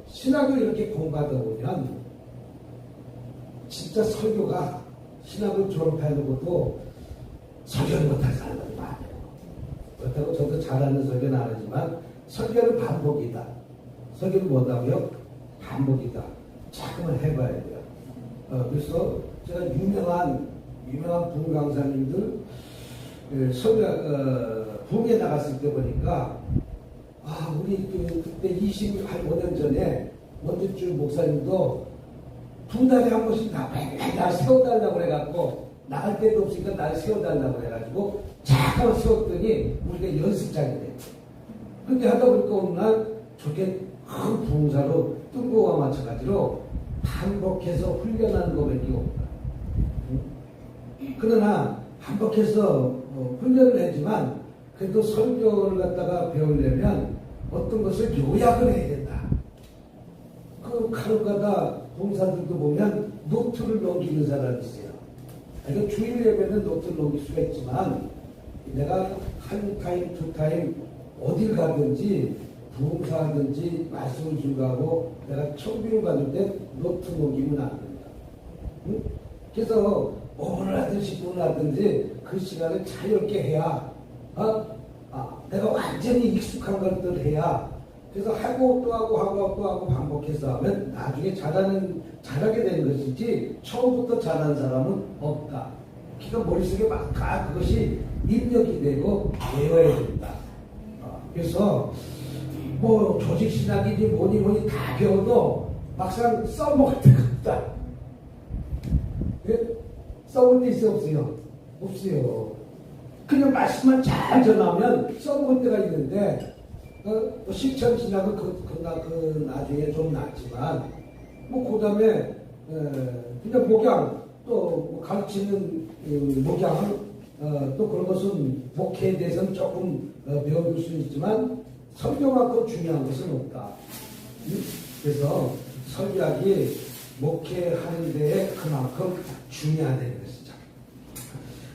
신학을 이렇게 공부하다 보면 진짜 설교가 신학을 졸업해놓고도 설교를 못할 사람들이 많아요. 그렇다고 저도 잘하는 설교는 안 하지만 설교는 반복이다. 설교를 못하고요. 반복이다. 자꾸만 해봐야 돼요. 그래서 제가 유명한 부흥 강사님들 부흥에 나갔을 때 보니까 우리 그때 25년 전에 원주주 목사님도 2달에 한 번씩 날 세워달라고 그래갖고 나갈 데도 없으니까 날 세워달라고 그래가지고 잠깐 세웠더니 우리가 연습장이 됐죠. 그렇게 하다 보니까 어느 날 저게 큰 부흥사로 뜬거와 마찬가지로 반복해서 훈련하는 것밖에 없다. 그러나 반복해서 훈련을 했지만 그래도 설교를 갖다가 배우려면 어떤 것을 요약을 해야 된다. 그 간혹가다 봉사들도 보면 노트를 넘기는 사람이 있어요. 그러니까 주일 예배는 노트를 넘길 수가 있지만 내가 한 타임, 두 타임 어딜 가든지 부흥사하든지 말씀을 준다고 내가 청비를 받을 때 노트 넘기면 안 된다. 응? 그래서 5분을 하든지 10분을 하든지 그 시간을 자유롭게 해야 내가 완전히 익숙한 것들을 해야 그래서 하고 또 하고 반복해서 하면 나중에 잘하게 되는 것이지 처음부터 잘하는 사람은 없다. 그러니까 머릿속에 막 그것이 입력이 되고 외워야 된다. 그래서 뭐 조직신학이니 뭐니 다 배워도 막상 써먹을 데가 없다. 예? 써볼 데 있어요? 없어요? 없어요. 그냥 말씀만 잘 전하면 써먹을 때가 있는데 실천신학은 그 나중에 좀 낫지만 그 다음에 그냥 목양 또 가르치는 목양 또 그런 것은 목회에 대해서는 조금 배워줄 수는 있지만 설교만큼 중요한 것은 없다. 그래서 설교학이 목회하는 데에 그만큼 중요하다는 것이죠.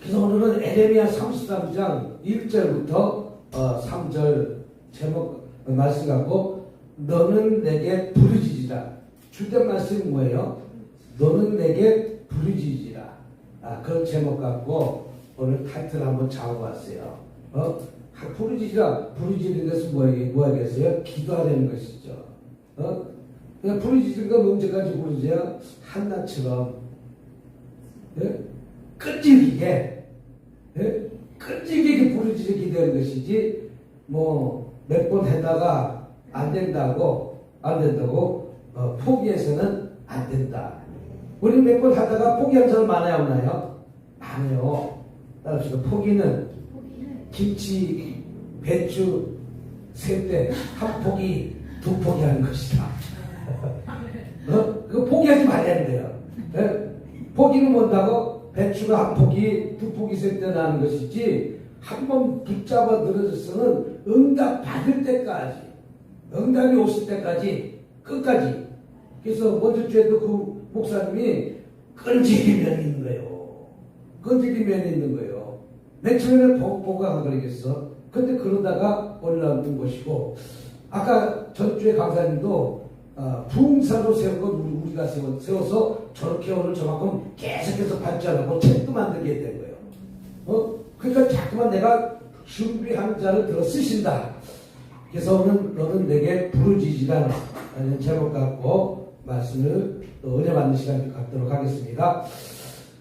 그래서 오늘은 에레미야 33장 1절부터 3절 제목 말씀 갖고 너는 내게 부르짖으라. 주된 말씀이 뭐예요? 너는 내게 부르짖으라. 그 제목 갖고 오늘 타이틀 한번 잡아봤어요. 부르짖는 것은 뭐겠어요? 기도하라는 것이죠. 그냥 부르짖는 건 언제까지 부르짖어요? 한나처럼 끈질기게 부르짖어 기도하는 것이지 몇 번 하다가 안 된다고 포기해서는 안 된다. 우리 몇 번 하다가 포기한 사람 많아요, 없나요? 많아요. 따라서 포기는 김치, 배추, 셋대 한 포기, 두 포기 하는 것이다. 그거 포기하지 말아야 돼요. 포기는 뭔다고? 배추가 한 포기, 두 포기, 셋대 나는 것이지 한 번 붙잡아 늘어져서는 응답 받을 때까지, 응답이 오실 때까지, 끝까지. 그래서 먼저 주에도 그 목사님이 끈질긴 면이 있는 거예요. 끈질긴 면이 있는 거예요. 맨 처음에 보고가 그러겠어. 근데 그러다가 올라오는 것이고, 아까 전주에 강사님도 부흥사로 세운 건 우리가 세워서 저렇게 오늘 저만큼 계속해서 발전하고 책도 만들게 된 거예요. 그러니까 자꾸만 내가 준비하는 자를 들어 쓰신다. 그래서 오늘 너는 내게 부르짖으라 라는 제목 갖고 말씀을 은혜 받는 시간 갖도록 하겠습니다.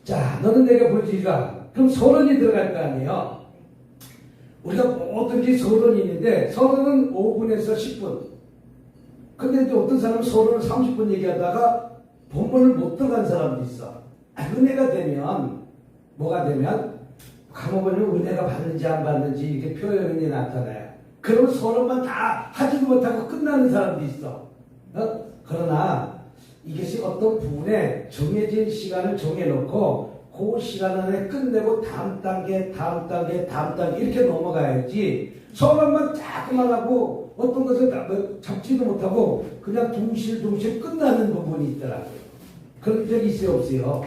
자, 너는 내게 부르짖으라. 그럼 서론이 들어갈 거 아니에요. 우리가 뭐든지 서론이 있는데 서론은 5분에서 10분. 근데 이제 어떤 사람은 서론을 30분 얘기하다가 본문을 못 들어간 사람도 있어. 은혜가 되면 뭐가 되면 가보면 은혜가 받는지 안 받는지 이렇게 표현이 나타나요. 그러면 서론만 다 하지도 못하고 끝나는 사람도 있어. 그러나 이것이 어떤 부분에 정해진 시간을 정해놓고 그 시간 안에 끝내고 다음 단계 이렇게 넘어가야지 서론만 자꾸만 하고 어떤 것을 잡지도 못하고 그냥 둥실둥실 끝나는 부분이 있더라고요. 그런 적이 있어요, 없어요?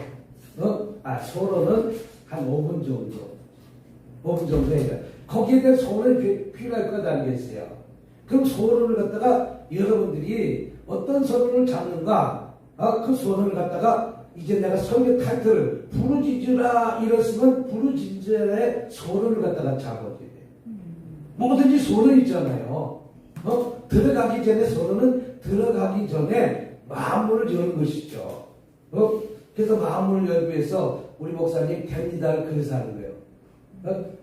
서론은 한 5분 정도. 5분 정도 해야 돼. 거기에 대한 서론이 필요할 것 아니겠어요? 그럼 서론을 갖다가 여러분들이 어떤 서론을 잡는가, 그 서론을 갖다가 이제 내가 설교 타이틀을 부르짖으라 이랬으면 부르짖으라의 서론을 갖다가 잡아줘야 돼. 뭐든지 서론 있잖아요. 들어가기 전에 서론은 들어가기 전에 마음문을 여는 것이죠. 그래서 마음문을 열기 위해서 우리 목사님 됩니다를 그래서 하는 거예요.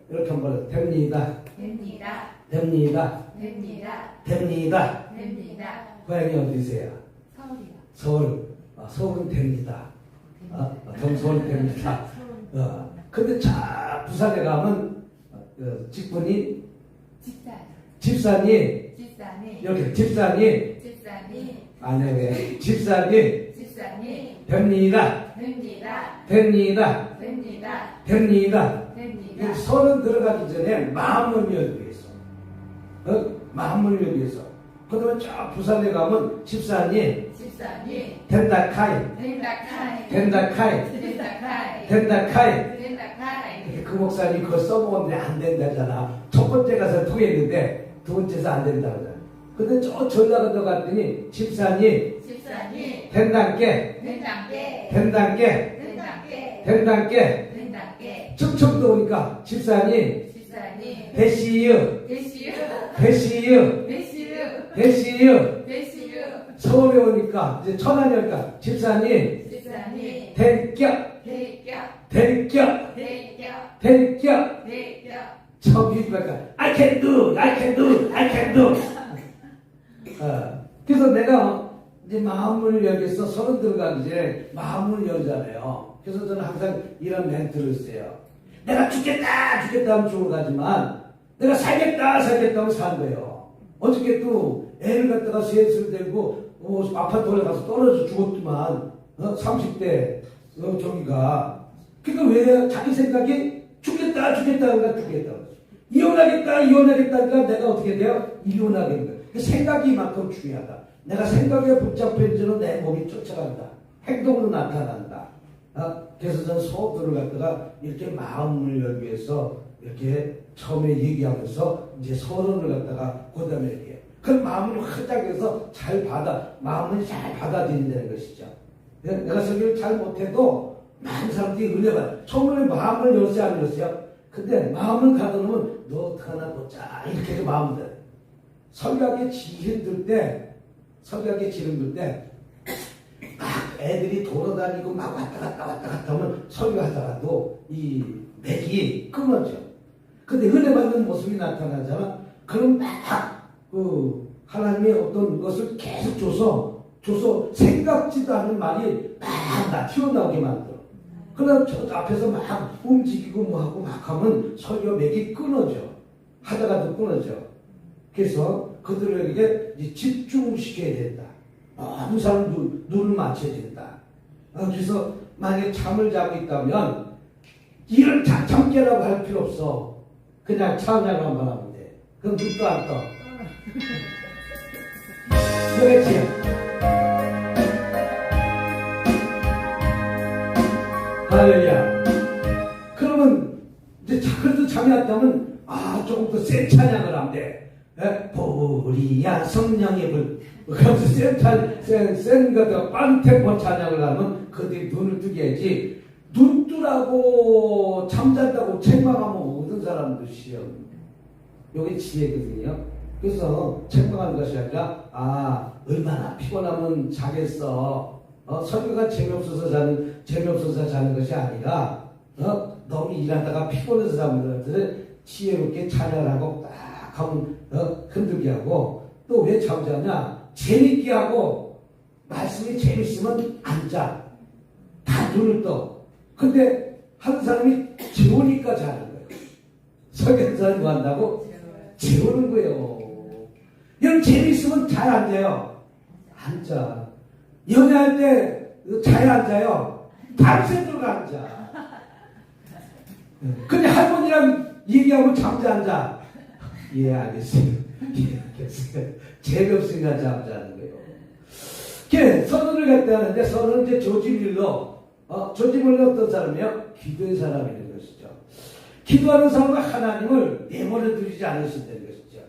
이렇게 한번 됩니다. 됩니다. 됩니다. 됩니다. 됩니다. 됩니다. 고향이 어디세요? 서울이요. 서울. 서울은 됩니다. 경서울 됩니다. 근데 부산에 가면 직분이 집사님. 집사님. 이렇게 집사님. 집사님. 아니 왜 집사님. 집사님. 됩니다. 됩니다. 됩니다. 됩니다. 됩니다. 됩니다. 서른 들어가기 전에 마음을 열기 위해서. 마음을 열기 위해서. 그러면 저 부산에 가면 집사님. 집사님. 된다카이. 된다카이. 된다카이. 된다카이. 된다카이. 된다카이. 그 목사님 그거 써먹었는데 안 된다잖아. 첫 번째 가서 통했는데 두 번째서 안 된다고 하잖아. 근데 저 전라도 갔더니 집사님. 집사님. 된단께. 된단께. 된단께. 된단께. 된단께. 된단께. 청청도 오니까 집사님. 집사님. 대시유. 대시유. 대시유. 대시유. 대시유. 대시유. 서울에 오니까 이제 천안에 오니까 집사님. 집사님. 대격. 대격. 대격. 대격. 대격. 대격. 처음 유지니까 I can do, I can do, I can do. 그래서 내가 이제 마음을 열겠어 서른 들어가기 전에 마음을 열잖아요. 그래서 저는 항상 이런 멘트를 써요. 내가 죽겠다 하면 죽어가지만 내가 살겠다 하면 사는 거예요. 어저께 또 애를 갖다가 셋을 데리고 아파트에 가서 떨어져 죽었더만 30대 저기가. 그러니까 왜 자기 생각이 죽겠다 하니까 죽겠다. 이혼하겠다 하니까 내가 어떻게 돼요? 이혼하게 된 거예요. 생각이 이만큼 중요하다. 내가 생각에 붙잡혀있는 내 몸이 쫓아간다. 행동으로 나타난다. 그래서 저는 소들을 갖다가 이렇게 마음을 열기 위해서 이렇게 처음에 얘기하면서 이제 서론을 갖다가 그 다음에 얘기해요. 그 마음을 활짝 해서 마음을 잘 받아들인다는 것이죠. 내가 설교를 잘 못해도 많은 사람들이 은혜가 처음에 마음을 열지 안 열었어요. 근데 마음을 가다놓으면 너 어떡하나 보자 이렇게 해서 마음을 닫아요. 설교하기 힘들 때 막 애들이 돌아다니고 막 왔다 갔다 하면 설교하다가도 이 맥이 끊어져. 근데 은혜 받는 모습이 나타나잖아. 그럼 막 하나님의 어떤 것을 계속 줘서 생각지도 않은 말이 막 튀어나오게 만들어. 그러나 저 앞에서 막 움직이고 뭐하고 막 하면 설교 맥이 끊어져. 하다가도 끊어져. 그래서 그들에게 이제 집중시켜야 된다. 너무 사람 눈을 맞춰야 된다. 그래서 만약에 잠을 자고 있다면 이런 잠 깨라고 할 필요 없어. 그냥 찬양을 한번 하면 돼. 그럼 눈도 안 떠. 그렇지. 할렐루야. 그러면 이제 그래도 잠이 왔다면 조금 더 센 찬양을 하면 돼. 보리야 성령의 불. 그러면서 센 것과 빠른 템포 찬양을 하면 그들이 눈을 뜨게 해야지. 눈 뜨라고 잠잔다고 책망하면 모든 사람도 시험. 이게 지혜거든요. 그래서 책망하는 것이 아니라 얼마나 피곤하면 자겠어. 설교가 재미없어서 자는 것이 아니라 너무 일하다가 피곤해서 자는 것들을 지혜롭게 찬양을 하고 딱 하면 흔들게 하고 또 왜 잠자냐? 재밌게 하고 말씀이 재밌으면 앉아. 다 눈을 떠. 근데 한 사람이 재우니까 자는 거예요. 설교하는 사람이 뭐 한다고? 재우는 거예요. 여러분 재밌으면 잘 앉아요. 앉아. 연애할 때 잘 앉아요. 밤새도록 앉아. 근데 할머니랑 얘기하고 잠자앉아. 예, 알겠어요. 재미없으니까 잠자는 거예요. 선언을 갖다 하는데, 선언은 이제 조지 밀러 어떤 사람이요? 기도의 사람이라는 것이죠. 기도하는 사람과 하나님을 내버려 두지 않으신다는 것이죠.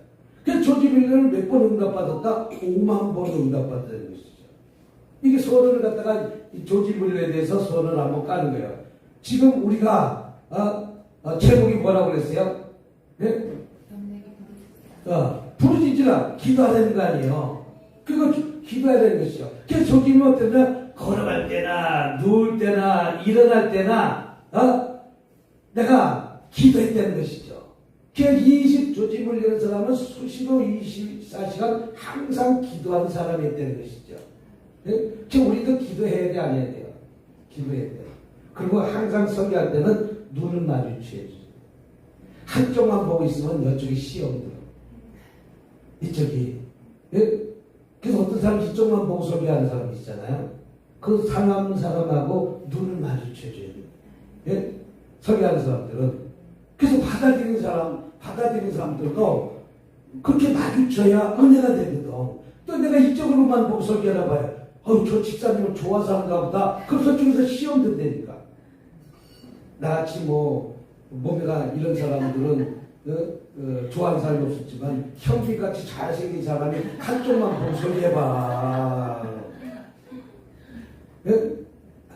그 조지 밀러는 몇 번 응답받았다? 5만 번 응답받았다는 것이죠. 이게 선언을 갖다가 이 조지 밀러에 대해서 선언을 한번 까는 거예요. 지금 우리가 제목이 뭐라고 그랬어요? 네? 부르짖으라 기도하라는 거 아니에요. 그거 기도해야 되는 것이죠. 그래서 조지 밀러 때문에 걸어갈 때나 누울 때나 일어날 때나 내가 기도했다는 것이죠. 조지 밀러라는 사람은 수시로 24시간 항상 기도하는 사람이었다는 것이죠. 네? 지금 우리도 기도해야 돼, 안 해야 돼요? 기도해야 돼요. 그리고 항상 설교할 때는 눈을 마주쳐야죠. 한쪽만 보고 있으면 이쪽이 시험 들어. 이쪽이. 네? 그래서 어떤 사람이 이쪽만 보고 설교하는 사람이 있잖아요. 그 상하는 사람하고 눈을 마주쳐줘야 돼요. 네? 설교하는 사람들은. 그래서 받아들이는 사람들도 그렇게 마주쳐야 은혜가 되거든. 또 내가 이쪽으로만 보고 설교하나 봐요. 저 집사님은 좋아서 하는가 보다. 그럼 저쪽에서 시험 든다니까. 나같이 몸매가 이런 사람들은 좋아하는 사람이 없었지만 형비같이 잘생긴 사람이 한쪽만 보고 설교해봐.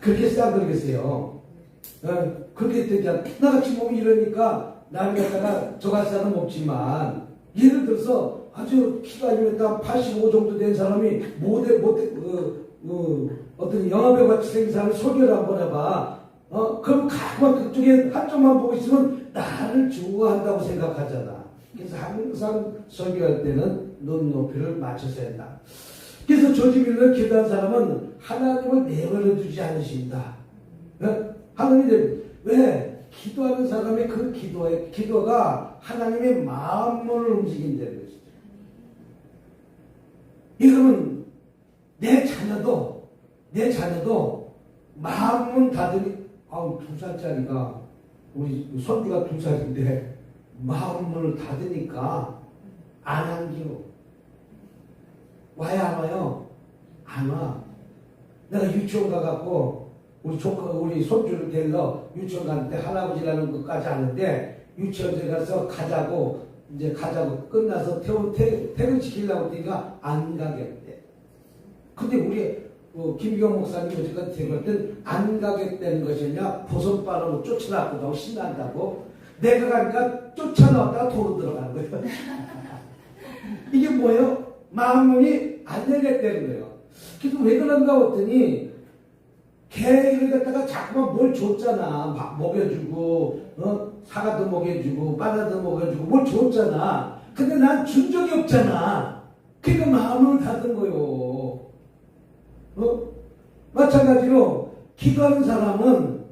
그렇게 그러겠어요. 그렇게 되잖아. 나같이 몸이 이러니까 남이 갖다가 저같이 사람 없지만 예를 들어서 아주 키가 1m 85 정도 된 사람이 어떤 영화배우 같이 생긴 사람이 소개를 한번 해봐. 그럼 가만 그쪽에 한쪽만 보고 있으면 나를 좋아한다고 생각하잖아. 그래서 항상 설교할 때는 눈높이를 맞춰서 한다. 그래서 조지 밀러 기도한 사람은 하나님을 내버려 두지 않으신다. 하나님이 왜? 기도하는 사람의 그 기도가 하나님의 마음을 움직인다는 것이죠. 이거는 내 자녀도 마음은 닫으니 2살짜리가 우리 손주가 2살인데 마음을 닫으니까 안 안기요. 와야 안 와요? 안 와. 내가 유치원 가갖고 우리 손주를 데리러 유치원 가는데 할아버지라는 것까지 아는데 유치원에 가서 가자고 끝나서 퇴근시키려고 하니까 안 가겠대. 근데 우리 김경 목사님 어제까지 데려갈 땐 안 가겠다는 것이냐 버섯 바르고 쫓아나고 신난다고 내가 가니까 쫓아나왔다가 도로 들어가는 거예요. 이게 뭐예요? 마음이 안 되겠다는 거예요. 그래서 왜 그런가 했더니 개를 갖다가 자꾸만 뭘 줬잖아. 먹여주고, 사과도 먹여주고, 바나나도 먹여주고, 뭘 줬잖아. 근데 난 준 적이 없잖아. 그러니까 마음을 닫은 거요. 마찬가지로 기도하는 사람은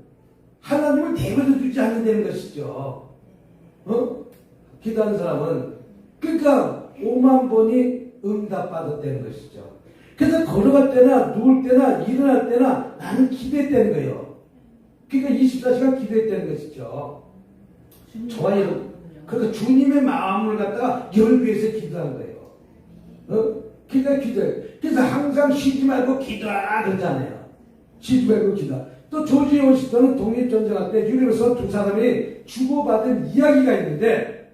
하나님을 내버려 두지 않는다는 것이죠. 기도하는 사람은. 그러니까 5만 번이 응답받았다는 것이죠. 그래서 걸어갈 때나 누울 때나 일어날 때나 나는 기도했다는 거예요. 그러니까 24시간 기도했다는 것이죠. 좋아요. 그러니까 주님의 마음을 갖다가 열비해서 기도한 거예요. 기도해요. 그래서 항상 쉬지 말고 기도하라 그러잖아요. 쉬지 말고 기도하라. 또 조지 워싱턴은 독립전쟁할 때 유럽에서 두 사람이 주고받은 이야기가 있는데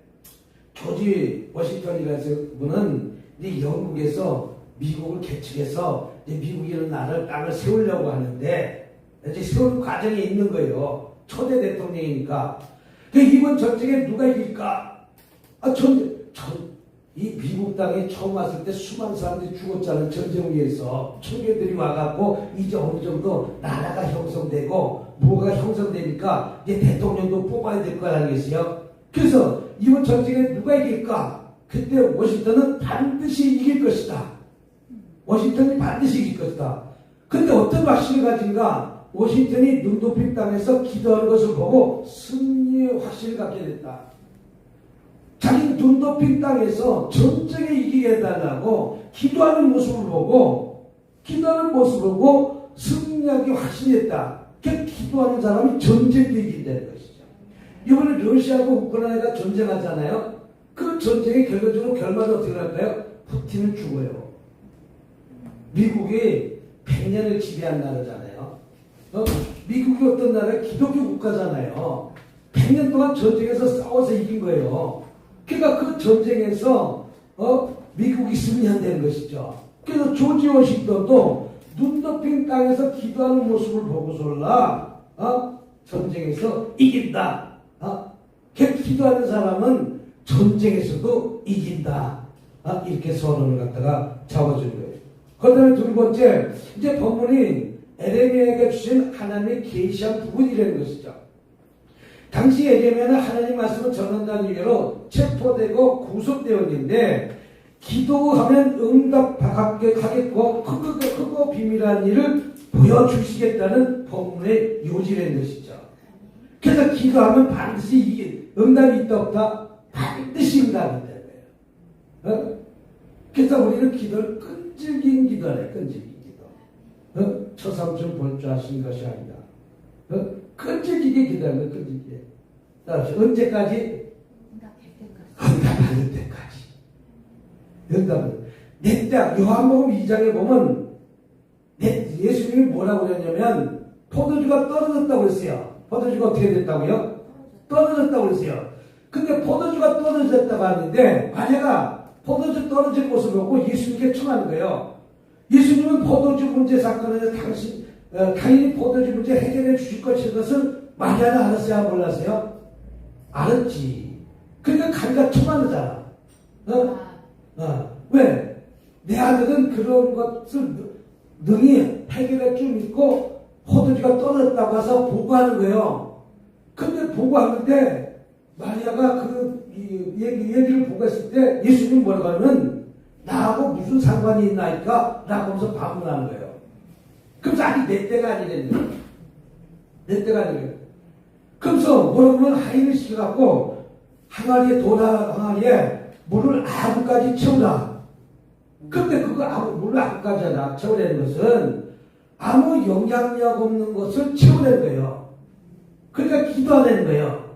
조지 워싱턴이라는 분은 영국에서 미국을 개척해서 미국이라는 나라를 땅을 세우려고 하는데 이제 세울 과정에 있는 거예요. 초대 대통령이니까. 이번 전쟁에 누가 이길까? 이 미국 땅에 처음 왔을 때 수많은 사람들이 죽었잖아요. 전쟁 위에서 청교들이 와갖고 이제 어느 정도 나라가 형성되고 뭐가 형성되니까 이제 대통령도 뽑아야 될 거 아니겠어요? 그래서 이번 전쟁에 누가 이길까? 그때 워싱턴은 반드시 이길 것이다. 워싱턴이 반드시 이길 것이다. 근데 어떤 확신을 가진가? 워싱턴이 눈 높인 땅에서 기도하는 것을 보고 승리의 확신을 갖게 됐다. 자기 눈 높인 땅에서 전쟁에 이기게 해달라고 기도하는 모습을 보고 승리하기 확신했다. 그 기도하는 사람이 전쟁도 이긴다는 것이죠. 이번에 러시아하고 우크라이나가 전쟁하잖아요. 그 전쟁의 결과적으로 결말은 어떻게 할까요? 푸틴은 죽어요. 미국이 100년을 지배한 나라잖아요. 미국이 어떤 나라의 기독교 국가잖아요. 100년 동안 전쟁에서 싸워서 이긴 거예요. 그러니까 그 전쟁에서 미국이 승리한다는 것이죠. 그래서 조지 워싱턴도 눈 덮인 땅에서 기도하는 모습을 보고서라 전쟁에서 이긴다. 기도하는 사람은 전쟁에서도 이긴다. 이렇게 선언을 갖다가 잡아준 거예요. 그 다음에 두 번째, 이제 본문이 에레미야에게 주신 하나님의 계시한 부분이라는 것이죠. 당시 에레미야는 하나님 말씀을 전한다는 이유로 체포되고 구속되었는데, 기도하면 응답하겠고 크고 비밀한 일을 보여주시겠다는 본문의 요지라는 것이죠. 그래서 기도하면 반드시 응답이 있다 없다? 반드시 응답이 있다. 그래서 우리는 기도를 끈질긴 기도래, 끈질긴 기도. 처삼촌 볼 줄 아시는 것이 아니다. 끈질기게 기도하는 거, 끈질기게. 따라서 언제까지? 응답받을 때까지. 응답을. 내 때, 요한복음 2장에 보면, 예수님이 뭐라고 그랬냐면, 포도주가 떨어졌다고 그랬어요. 포도주가 어떻게 됐다고요? 떨어졌다고 그랬어요. 근데 포도주가 떨어졌다고 하는데, 마녀가 포도주 떨어진 모습을 보고 예수님께 청하는 거예요. 예수님은 포도주 문제 사건에서 당연히 포도주 문제 해결해 주실 것을 마리아는 알았어요? 몰랐어요? 알았지. 그러니까 가니까 청하는잖아. 왜? 내 아들은 그런 것을 능히 해결할 줄 믿고 포도주가 떨어졌다고 해서 보고하는 거예요. 근데 보고하는데 마리아가 그 얘기를 보고 했을 때 예수님이 뭐라고 하면 나하고 무슨 상관이 있나이까? 라고 하면서 반문하는 거예요. 그래서 아니 내 때가 아니랬는 거예요. 내 때가 아니래요. 그래서 뭐라고 하면 하인을 시켜갖고 항아리에 항아리에 물을 아구까지 채우라. 근데 물을 아구까지 채우라는 것은 아무 영향력 없는 것을 채우라는 거예요. 그러니까 기도하라는 거예요.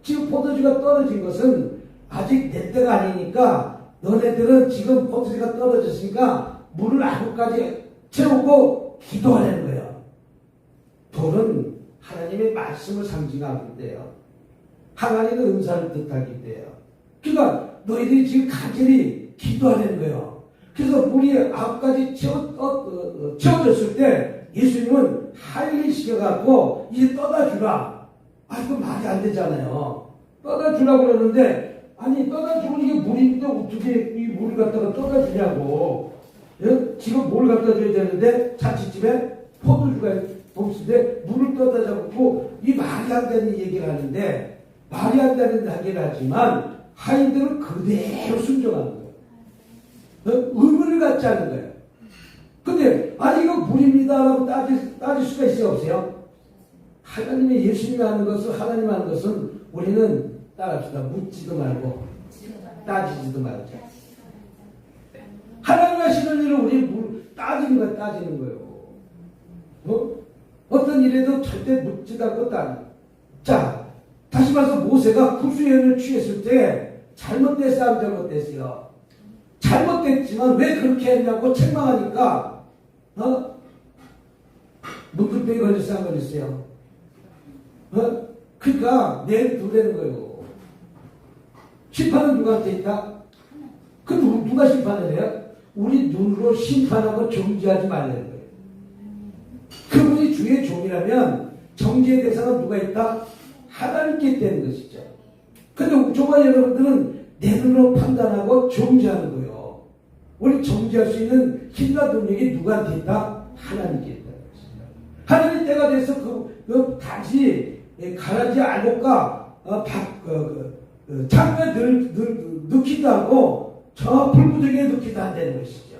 지금 포도주가 떨어진 것은 아직 내 때가 아니니까 너네들은 지금 포도주가 떨어졌으니까 물을 아구까지 채우고 기도하라는 거예요. 돌은 하나님의 말씀을 상징하기 때요. 항아리는 은사를 뜻하기 때요. 그러니까 너희들이 지금 간절히 기도하라는 거예요. 그래서 물이 아구까지 채워졌을 때 예수님은 하인을 시켜갖고 이제 떠다 주라. 이거 말이 안 되잖아요. 떠다 주라고 그러는데, 아니, 떠다 주면 이게 물인데 어떻게 이 물을 갖다가 떠다 주냐고. 예? 지금 뭘 갖다 줘야 되는데, 자취집에 포도주가 없는데, 물을 떠다 잡고, 이 말이 안 되는 얘기를 하는데, 말이 안 되는 얘기를 하지만, 하인들은 그대로 순종하는 거예요. 의문을 갖지 않는 거예요. 근데, 아니, 이거 물입니다라고 따질 수가 있어요, 없어요? 하나님의 예수님이 하는 것을, 하나님 하는 것은 우리는 따라합시다. 묻지도 말고, 따지지도 말자. 하나님 하시는 일을 우리 따지는 거예요. 어떤 일에도 절대 묻지도 않고 자, 다시 말해서 모세가 구수연을 취했을 때 잘못됐어요, 안 잘못됐어요? 잘못됐지만 왜 그렇게 했냐고 책망하니까, 문득병이 걸렸어요, 안 걸렸어요? 그러니까 내두라는 거예요. 심판은 누구한테 있다? 누가 심판을 해요? 우리 눈으로 심판하고 정죄하지 말라는 거예요. 그분이 주의 종이라면 정죄의 대상은 누가 있다? 하나님께 있다는 것이죠. 근데 저와 여러분들은 내 눈으로 판단하고 정죄하는 거예요. 우리 정죄할 수 있는 힘과 능력이 누구한테 있다? 하나님께 있다는 것이죠. 하나님 때가 돼서 다시 가라지 알곡과 장에 넣기도 하고 저 불구덩이에 넣기도 한다는 것이죠.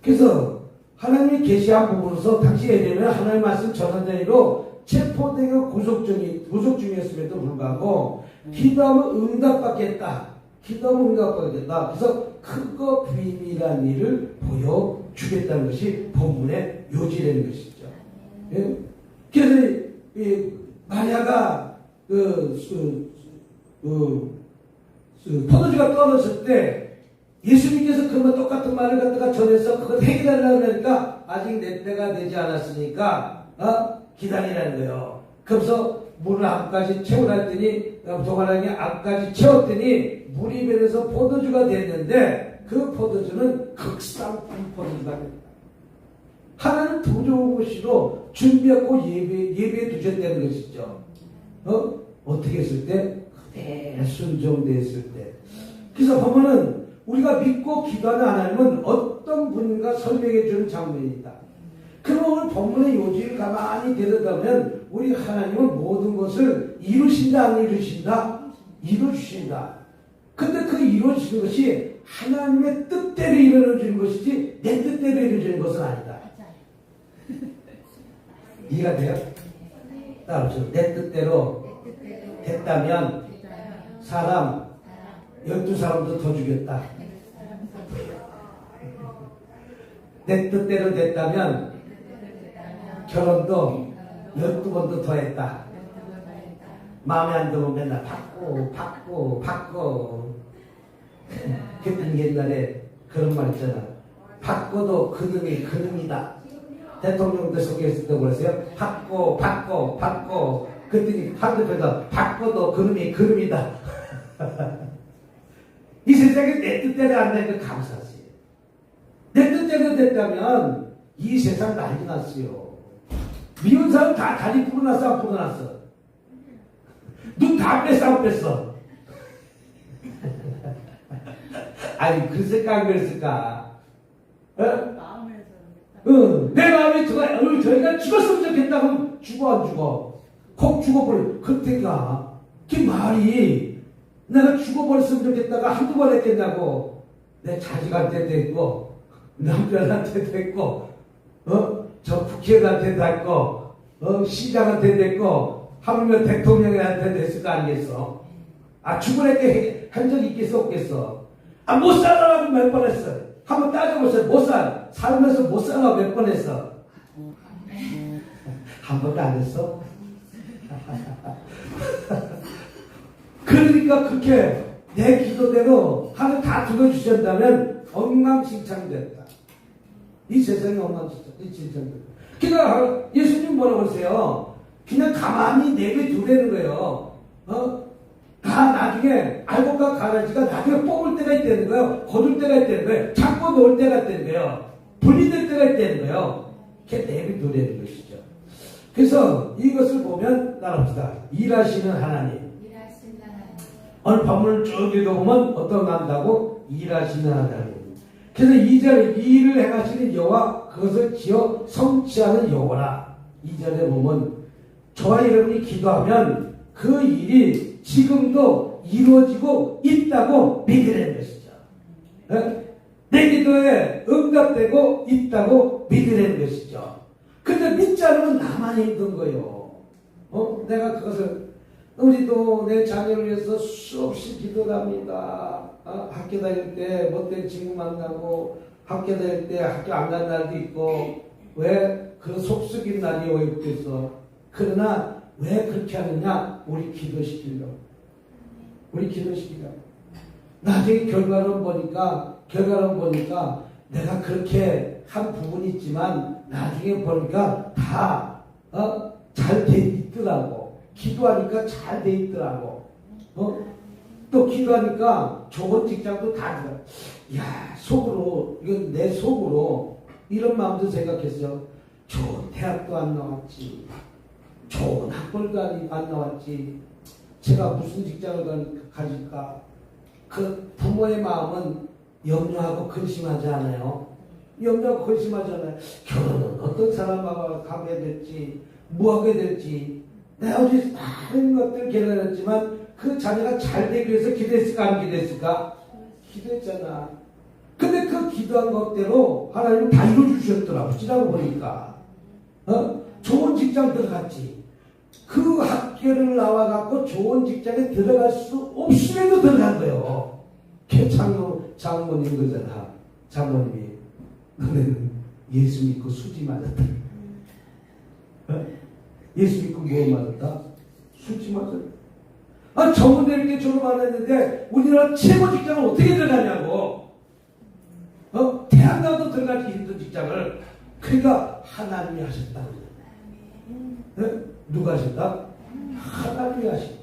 그래서 하나님이 계시한 부분으로서 당시에 되면 하나님 말씀 전한다는 이로 체포되고 구속 중이었음에도 불구하고 기도하면 응답받겠다. 그래서 크고 비밀한 일을 보여주겠다는 것이 본문의 요지라는 것이죠. 그래서 마리아가 포도주가 떨어졌을 때 예수님께서 그런 똑같은 말을 갖다가 전해서 그걸 해결하려고 하니까 아직 내 때가 되지 않았으니까 기다리라는 거예요. 그래서 물을 앞까지 채우라 했더니 동화랑이 앞까지 채웠더니 물이 변해서 포도주가 됐는데 그 포도주는 극상품 포도주가 됐다. 하나님 두려우시로 준비하고 예배에 두셨다는 것이죠. 어떻게 했을 때? 그대로 순종됐을 때. 그래서 보면은 우리가 믿고 기도하는 하나님은 어떤 분인가 설명해 주는 장면이다. 그럼 오늘 본문의 요지를 가만히 들여다보면 우리 하나님은 모든 것을 이루신다 안 이루신다? 이루신다. 근데 그 이루어지는 것이 하나님의 뜻대로 이루어지는 것이지 내 뜻대로 이루어지는 것은 아니다. 이해가 돼요? 따라서 내 뜻대로 됐다면 사람 12사람도 더 죽였다. 내 뜻대로 됐다면 결혼도 12번도 더 했다. 마음에 안 들면 맨날 바꿔. 그때 옛날에 그런 말 있잖아. 바꿔도 그놈이 그놈이다. 대통령도 소개했을 때 그랬어요. 바꿔. 그랬더니 한국에서 바꿔도 그놈이 그놈이다. 이 세상에 내 뜻대로 안 되니까 감사하세요. 내 뜻대로 됐다면 이 세상 난리 났어요. 미운 사람 다 다리 부러났어 안 부러났어? 눈 다 뺐어 안 뺐어? 아니 그랬을까 안 그랬을까? 내 마음에 저희가 죽었으면 좋겠다 그러면 죽어 안 죽어? 콕 죽어버려. 그때가 그 말이 내가 죽어버렸으면 좋겠다가 한두 번 했겠냐고. 내 자식한테도 했고 남편한테도 했고 저 국회의원한테도 했고 시장한테도 했고 하물며 대통령한테도 했을 거 아니겠어? 죽으라게 한 적이 있겠어 없겠어? 못 살아라고 몇 번 했어. 한번 따져보세요. 못 살. 살면서 못 살아 몇 번 했어? 한 번도 안 했어? 그러니까 그렇게 내 기도대로 하늘 다 들어주셨다면 엉망진창됐다. 이 세상이 엉망진창됐다. 그러니까 예수님 뭐라고 그러세요? 그냥 가만히 내버려두라는 거예요. 다 나중에 알곡과 가라지가 나중에 뽑을 때가 있다는 거예요. 거둘 때가 있다는 거예요. 잡고 놓을 때가 있다는 거예요. 분리될 때가 있다는 거예요. 이렇게 내버려두라는 것이죠. 그래서 이것을 보면 따라합시다. 일하시는 하나님. 오늘 본문을 쭉 읽어보면 어떤 난다고? 일하시는 하나님. 그래서 2절에 일을 행하시는 여호와 그것을 지어 성취하는 여호와라. 2절에 보면 저와 여러분이 기도하면 그 일이 지금도 이루어지고 있다고 믿으라는 것이죠. 내 기도에 응답되고 있다고 믿으라는 것이죠. 근데 믿지 않으면 나만 힘든 거예요. 내가 그것을 우리도 내 자녀를 위해서 수없이 기도를 합니다. 학교 다닐 때 못된 친구 만나고 학교 다닐 때 학교 안 간 날도 있고 왜 그 속썩인 날이 왜 있겠어. 그러나 왜 그렇게 하느냐? 우리 기도시키려고. 나중에 결과로 보니까 내가 그렇게 한 부분이 있지만 나중에 보니까 다 잘 돼 있더라고. 기도하니까 잘 돼 있더라고. 또 기도하니까 좋은 직장도 다 들어. 야, 속으로, 이건 내 속으로 이런 마음도 생각했어요. 좋은 대학도 안 나왔지. 좋은 학벌도 안 나왔지. 제가 무슨 직장을 가질까? 그 부모의 마음은 염려하고 근심하지 않아요. 염려하고 근심하지 않아요. 결혼은 어떤 사람하고 가게 될지, 뭐 하게 될지. 내가 어제 많은 것들 기다렸지만 그 자녀가 잘 되기 위해서 기도했을까 안 기도했을까? 기도했잖아. 근데 그 기도한 것대로 하나님은 다 이루어주셨더라고. 지나고 보니까. 좋은 직장 들어갔지. 그 학교를 나와갖고 좋은 직장에 들어갈 수 없음에도 들어간 거예요. 장모님 그러잖아. 장모님이 너는 예수 믿고 수지 맞았다. 예수 믿고 뭐 맞았다? 수지 맞았다. 전문대 이렇게 졸업 안 했는데 우리나라 최고 직장을 어떻게 들어가냐고. 대학가도 들어가기 힘든 직장을. 그러니까 하나님이 하셨다. 누가 하셨다? 하나님이 하셨다.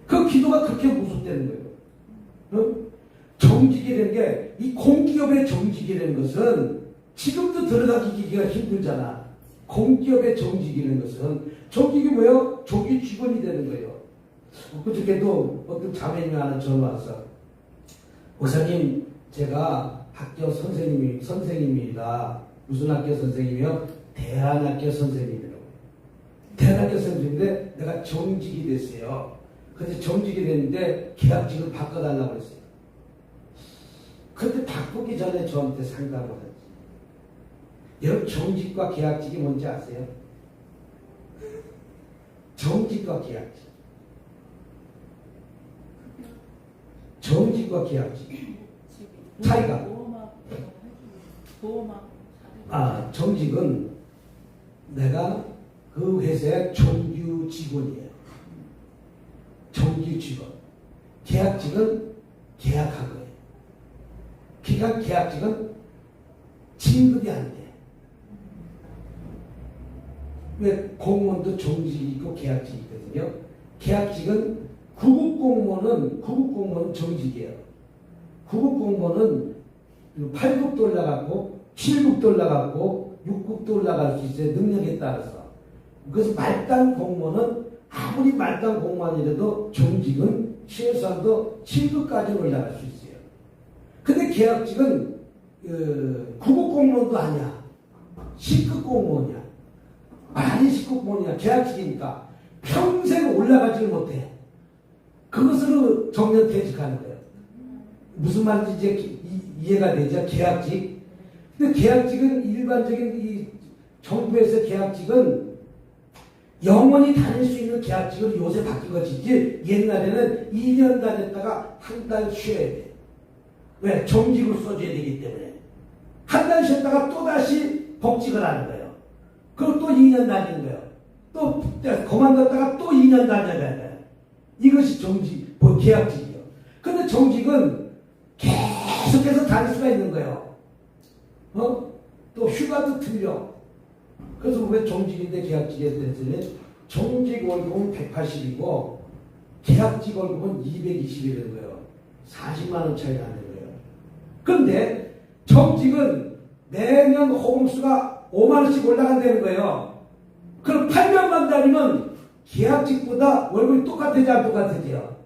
그 기도가 그렇게 무섭다는 거예요. 정직이라는 게, 이 공기업의 정직이라는 것은 지금도 들어가기가 힘들잖아. 공기업의 정직이라는 것은, 정직이 뭐예요? 조기 직원이 되는 거예요. 그저께도 어떤 자매님이 하나 전화 왔어. 목사님, 제가 학교 선생님입니다. 무슨 학교 선생님이요? 대한학교 선생님이라고. 대한학교 선생님인데 내가 정직이 됐어요. 근데 정직이 됐는데 계약직을 바꿔달라고 했어요. 근데 바꾸기 전에 저한테 상담을 했지. 여러분, 정직과 계약직이 뭔지 아세요? 정직과 계약직. 정직과 계약직. 차이가. 정직은 내가 그 회사의 정규 직원이에요. 정규 직원. 계약직은 계약한 거예요. 그러니까 계약직은 진급이 안 돼. 왜? 공무원도 정직이 있고 계약직이 있거든요. 계약직은 구급 공무원은 정직이에요. 구급 공무원은 8급도 올라갔고 7급도 올라갔고 6급도 올라갈 수 있어요. 능력에 따라서. 그래서 말단 공무원은 아무리 말단 공무원이라도 정직은 최소한도 7급까지 올라갈 수 있어요. 근데 계약직은 9급 공무원도 아니야. 10급 공무원이야. 많이 10급 공무원이야. 계약직이니까 평생 올라가지 못해. 그것으로 정년퇴직하는 거예요. 무슨 말인지 이제 이해가 되죠? 계약직. 근데 계약직은 일반적인 이 정부에서 계약직은 영원히 다닐 수 있는 계약직으로 요새 바뀐 것이지, 옛날에는 2년 다녔다가 한 달 쉬어야 돼. 왜? 정직을 써줘야 되기 때문에. 한 달 쉬었다가 또다시 복직을 하는 거예요. 그리고 또 2년 다니는 거예요. 또 그만뒀다가 또 2년 다녀야 돼요. 이것이 정직, 계약직이에요. 근데 정직은 계속해서 다닐 수가 있는 거예요. 또 휴가도 틀려. 그래서 왜 정직인데 계약직에 됐더니 정직 월급은 180이고 계약직 월급은 220이라는 거예요. 40만 원 차이 나는 거예요. 그런데 정직은 매년 호봉수가 5만 원씩 올라간다는 거예요. 그럼 8년만 다니면 계약직보다 월급이 똑같아지 안 똑같아지요?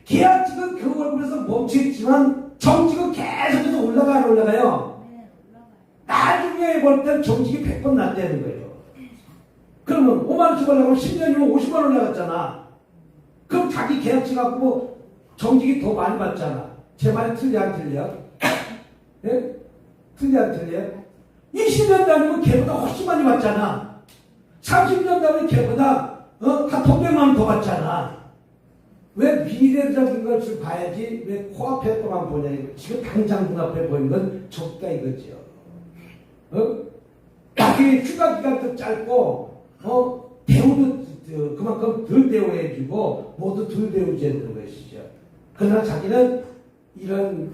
계약직은 그 월급에서 멈춰있지만 정직은 계속해서 올라가요. 나중에 볼 땐 정직이 100번 낫다는 거예요. 그러면 5만 원씩 올라가면 10년이면 50만 원 올라갔잖아. 그럼 자기 계약직 갖고 정직이 더 많이 받잖아. 제 말이 틀려 안 틀려? 예? 틀려 안 틀려? 20년 다니면 걔보다 훨씬 많이 받잖아. 30년 다니면 걔보다 한 100만 원 더 받잖아. 왜 미래적인 것을 봐야지 왜 코앞에 것만 보냐. 지금 당장 눈앞에 보이는 건 적다 이거지요. 자기 휴가 기간도 짧고 대우도 그만큼 덜 대우해주고 모두 덜 대우해주는 것이죠. 그러나 자기는 이런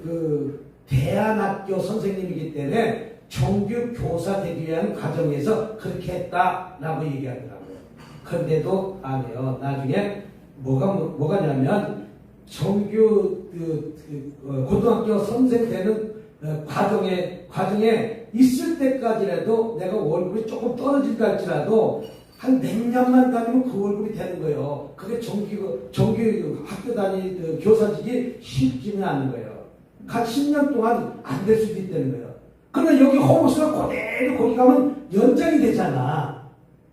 대안학교 선생님이기 때문에 정규 교사 되기 위한 과정에서 그렇게 했다라고 얘기하더라고요. 그런데도 안 해요. 나중에 뭐가냐면 정규 고등학교 선생 되는 과정에 있을 때까지라도 내가 월급이 조금 떨어진다 할지라도 한 몇 년만 다니면 그 월급이 되는 거예요. 그게 정규 학교 교사직이 쉽지는 않은 거예요. 각 10년 동안 안 될 수도 있다는 거예요. 그러나 여기 호흡수가 그대로 거기 가면 연장이 되잖아.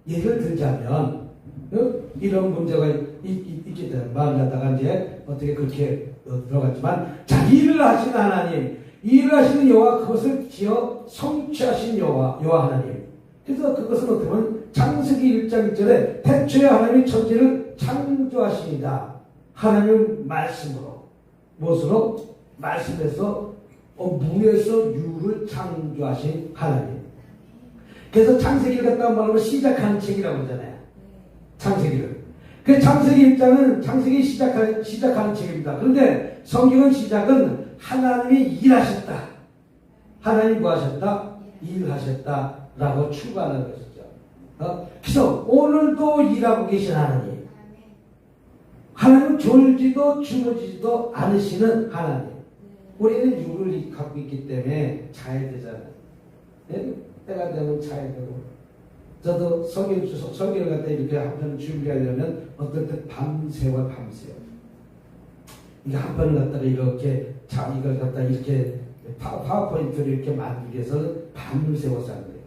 예를 들자면 이런 문제가 있기 때문에 말을 하다가 이제 어떻게 그렇게 들어갔지만, 자, 일을 하시는 하나님, 일을 하시는 여호와, 그것을 지어 성취하신 여호와 하나님. 그래서 그것은 어떻게 보면 창세기 1장 1절에 태초에 하나님이 천지를 창조하십니다. 하나님 말씀으로. 무엇으로? 말씀에서 물에서 유를 창조하신 하나님. 그래서 창세기를 갖다가 말하면 시작하는 책이라고 하잖아요. 창세기를. 그 창세기 1장은 창세기 시작하는 책입니다. 그런데 성경은 시작은 하나님이 일하셨다. 하나님 뭐 하셨다? 일하셨다. 라고 출발하는 것이죠. 그래서 오늘도 일하고 계신 하나님. 하나님은 졸지도 주무지도 않으시는 하나님. 우리는 육을 갖고 있기 때문에 자야 되잖아요. 예? 때가 되면 자야 되고. 저도 설교를 갖다 이렇게 한 편 준비하려면 어떨 때 밤새워. 이거 한 편을 갖다가 이렇게 이걸 갖다 이렇게 파워포인트를 이렇게 만들기 위해서 밤새워서 하는 거예요.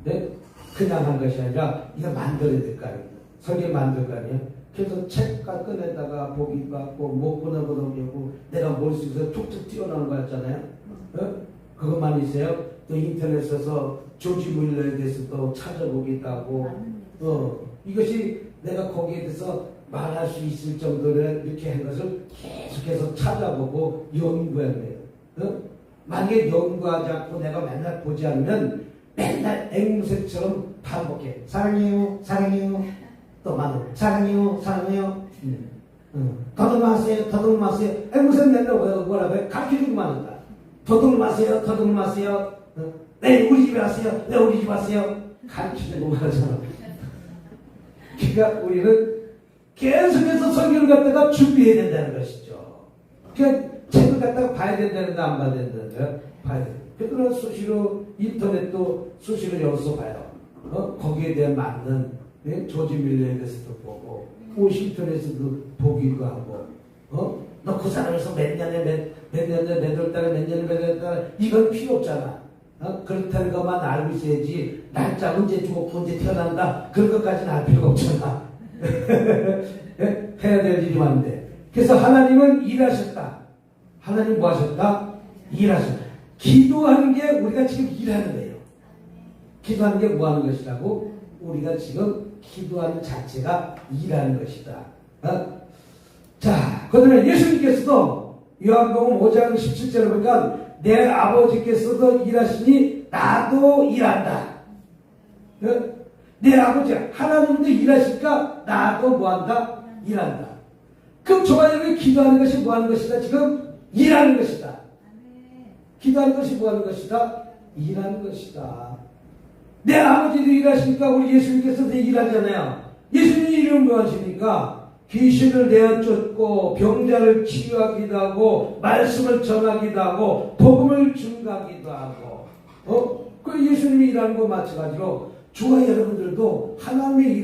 네? 그냥 한 것이 아니라 이거 만들어야 될 거 아니에요. 설계 만들 거 아니에요. 그래서 책 꺼내다가 보기 받고 못 보내고 내가 머릿속에서 툭툭 튀어나오는 거 같잖아요. 그것만 있어요. 또 인터넷에서 조지 밀러에 대해서 또 찾아보기도 하고 이것이 내가 거기에 대해서 말할 수 있을 정도로 이렇게 한 것을 계속해서 찾아보고 연구해야 돼요. 만약에 연구하지 않고 내가 맨날 보지 않으면 맨날 앵무새처럼 반복해. 사랑해요. 또 말로 사랑해요. 더듬 마세요. 앵무새는 맨날 뭐라고 해? 가르쳐주고만 한다. 더듬 마세요. 네, 우리 집에 왔어요. 가르쳐주고만 하잖아. 그러니까 우리는 계속해서 설교를 갖다가 준비해야 된다는 것이죠. 그러니까 책을 갖다가 봐야 된다는데 안 봐야 된다는데 봐야 돼. 그러나 수시로 인터넷도 수시로 열어서 봐요. 거기에 대한 맞는 조지 밀러에 대해서도 보고 워싱턴에서도 보기도 하고 너 그 사람에서 몇 년에 몇 달에 이건 필요 없잖아. 그렇다는 것만 알고 있어야지 날짜 언제 죽었고 언제 태어난다 그런 것까지는 알 필요가 없잖아. 해야 될 일이 많은데. 그래서 하나님은 일하셨다. 하나님 뭐 하셨다? 일하셨다. 기도하는 게 우리가 지금 일하는 거예요. 기도하는 게 뭐 하는 것이라고? 우리가 지금 기도하는 자체가 일하는 것이다. 자, 그다음에 예수님께서도 요한복음 5장 17절을 보니까 내 아버지께서도 일하시니 나도 일한다. 내 아버지 하나님도 일하시니까 나도 뭐한다? 일한다. 그럼 저와 여러분이 기도하는 것이 뭐하는 것이다? 지금 일하는 것이다. 기도하는 것이 뭐하는 것이다? 일하는 것이다. 내 아버지도 일하시니까 우리 예수님께서도 일하잖아요. 예수님이 일은 뭐 하십니까? 귀신을 내어쫓고 병자를 치유하기도 하고 말씀을 전하기도 하고 복음을 증가하기도 하고 그 예수님이 일하는 거 마찬가지로 저와 여러분들도 하나님의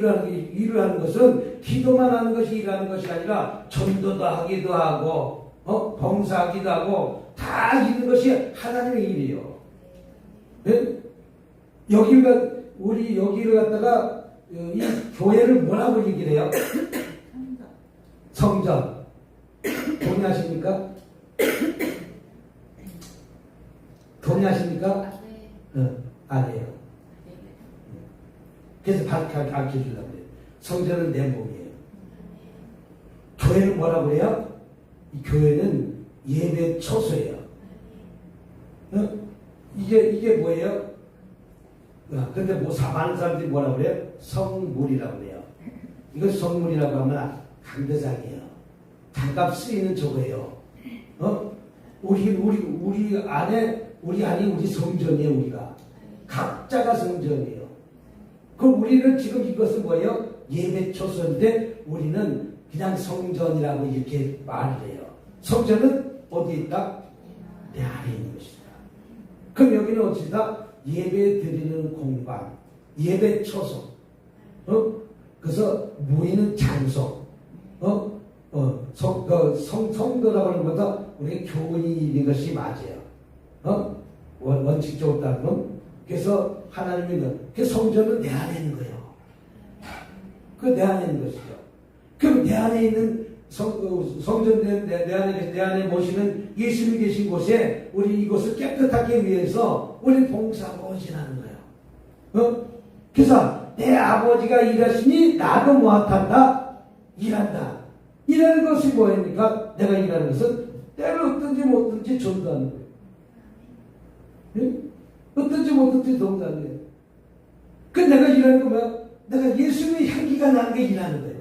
일을 하는 것은 기도만 하는 것이 일하는 것이 아니라 전도도 하기도 하고 봉사하기도 하고 다 있는 것이 하나님의 일이에요. 네? 우리 여기를 갖다가 이 교회를 뭐라고 얘기를 해요? 성전. 동의하십니까? 동의하십니까? 아니에요. 그래서 가르쳐 주려고 해요. 성전은 내 몸이에요. 교회는 뭐라고 해요? 이 교회는 예배 처소예요. 이게 뭐예요? 근데 많은 사람들이 뭐라고 해요? 성물이라고 해요. 이거 성물이라고 하면 강대상이에요. 잠깐 쓰이는 저거예요. 우리 안에 우리 성전이에요. 우리가 각자가 성전이에요. 그럼 우리는 지금 이것은 뭐예요? 예배 초소인데 우리는 그냥 성전이라고 이렇게 말을 해요. 성전은 어디에 있다? 내 안에 있는 것이다. 그럼 여기는 어디다? 예배 드리는 공간, 예배 초소. 그래서 모이는 장소. 성도라고 하는 것보다 우리 교인인 것이 맞아요. 원칙적으로 따르면. 그래서 하나님이 그 성전은 내 안에 있는 거예요. 그 내 안에 있는 것이죠. 그럼 내 안에 있는 성전 내 안에 모시는 예수님이 계신 곳에 우리 이곳을 깨끗하게 위해서 우리 봉사하고 헌신하는 거예요. 그래서 내 아버지가 일하시니 나도 뭐한다? 일한다. 일하는 것이 뭐입니까? 내가 일하는 것은 때를 어떤지 못든지 전도하는 거예요. 어떤지 못든지 전도하는 거예요. 그 내가 일하는 거 뭐야? 내가 예수님의 향기가 나는 게 일하는 거예요.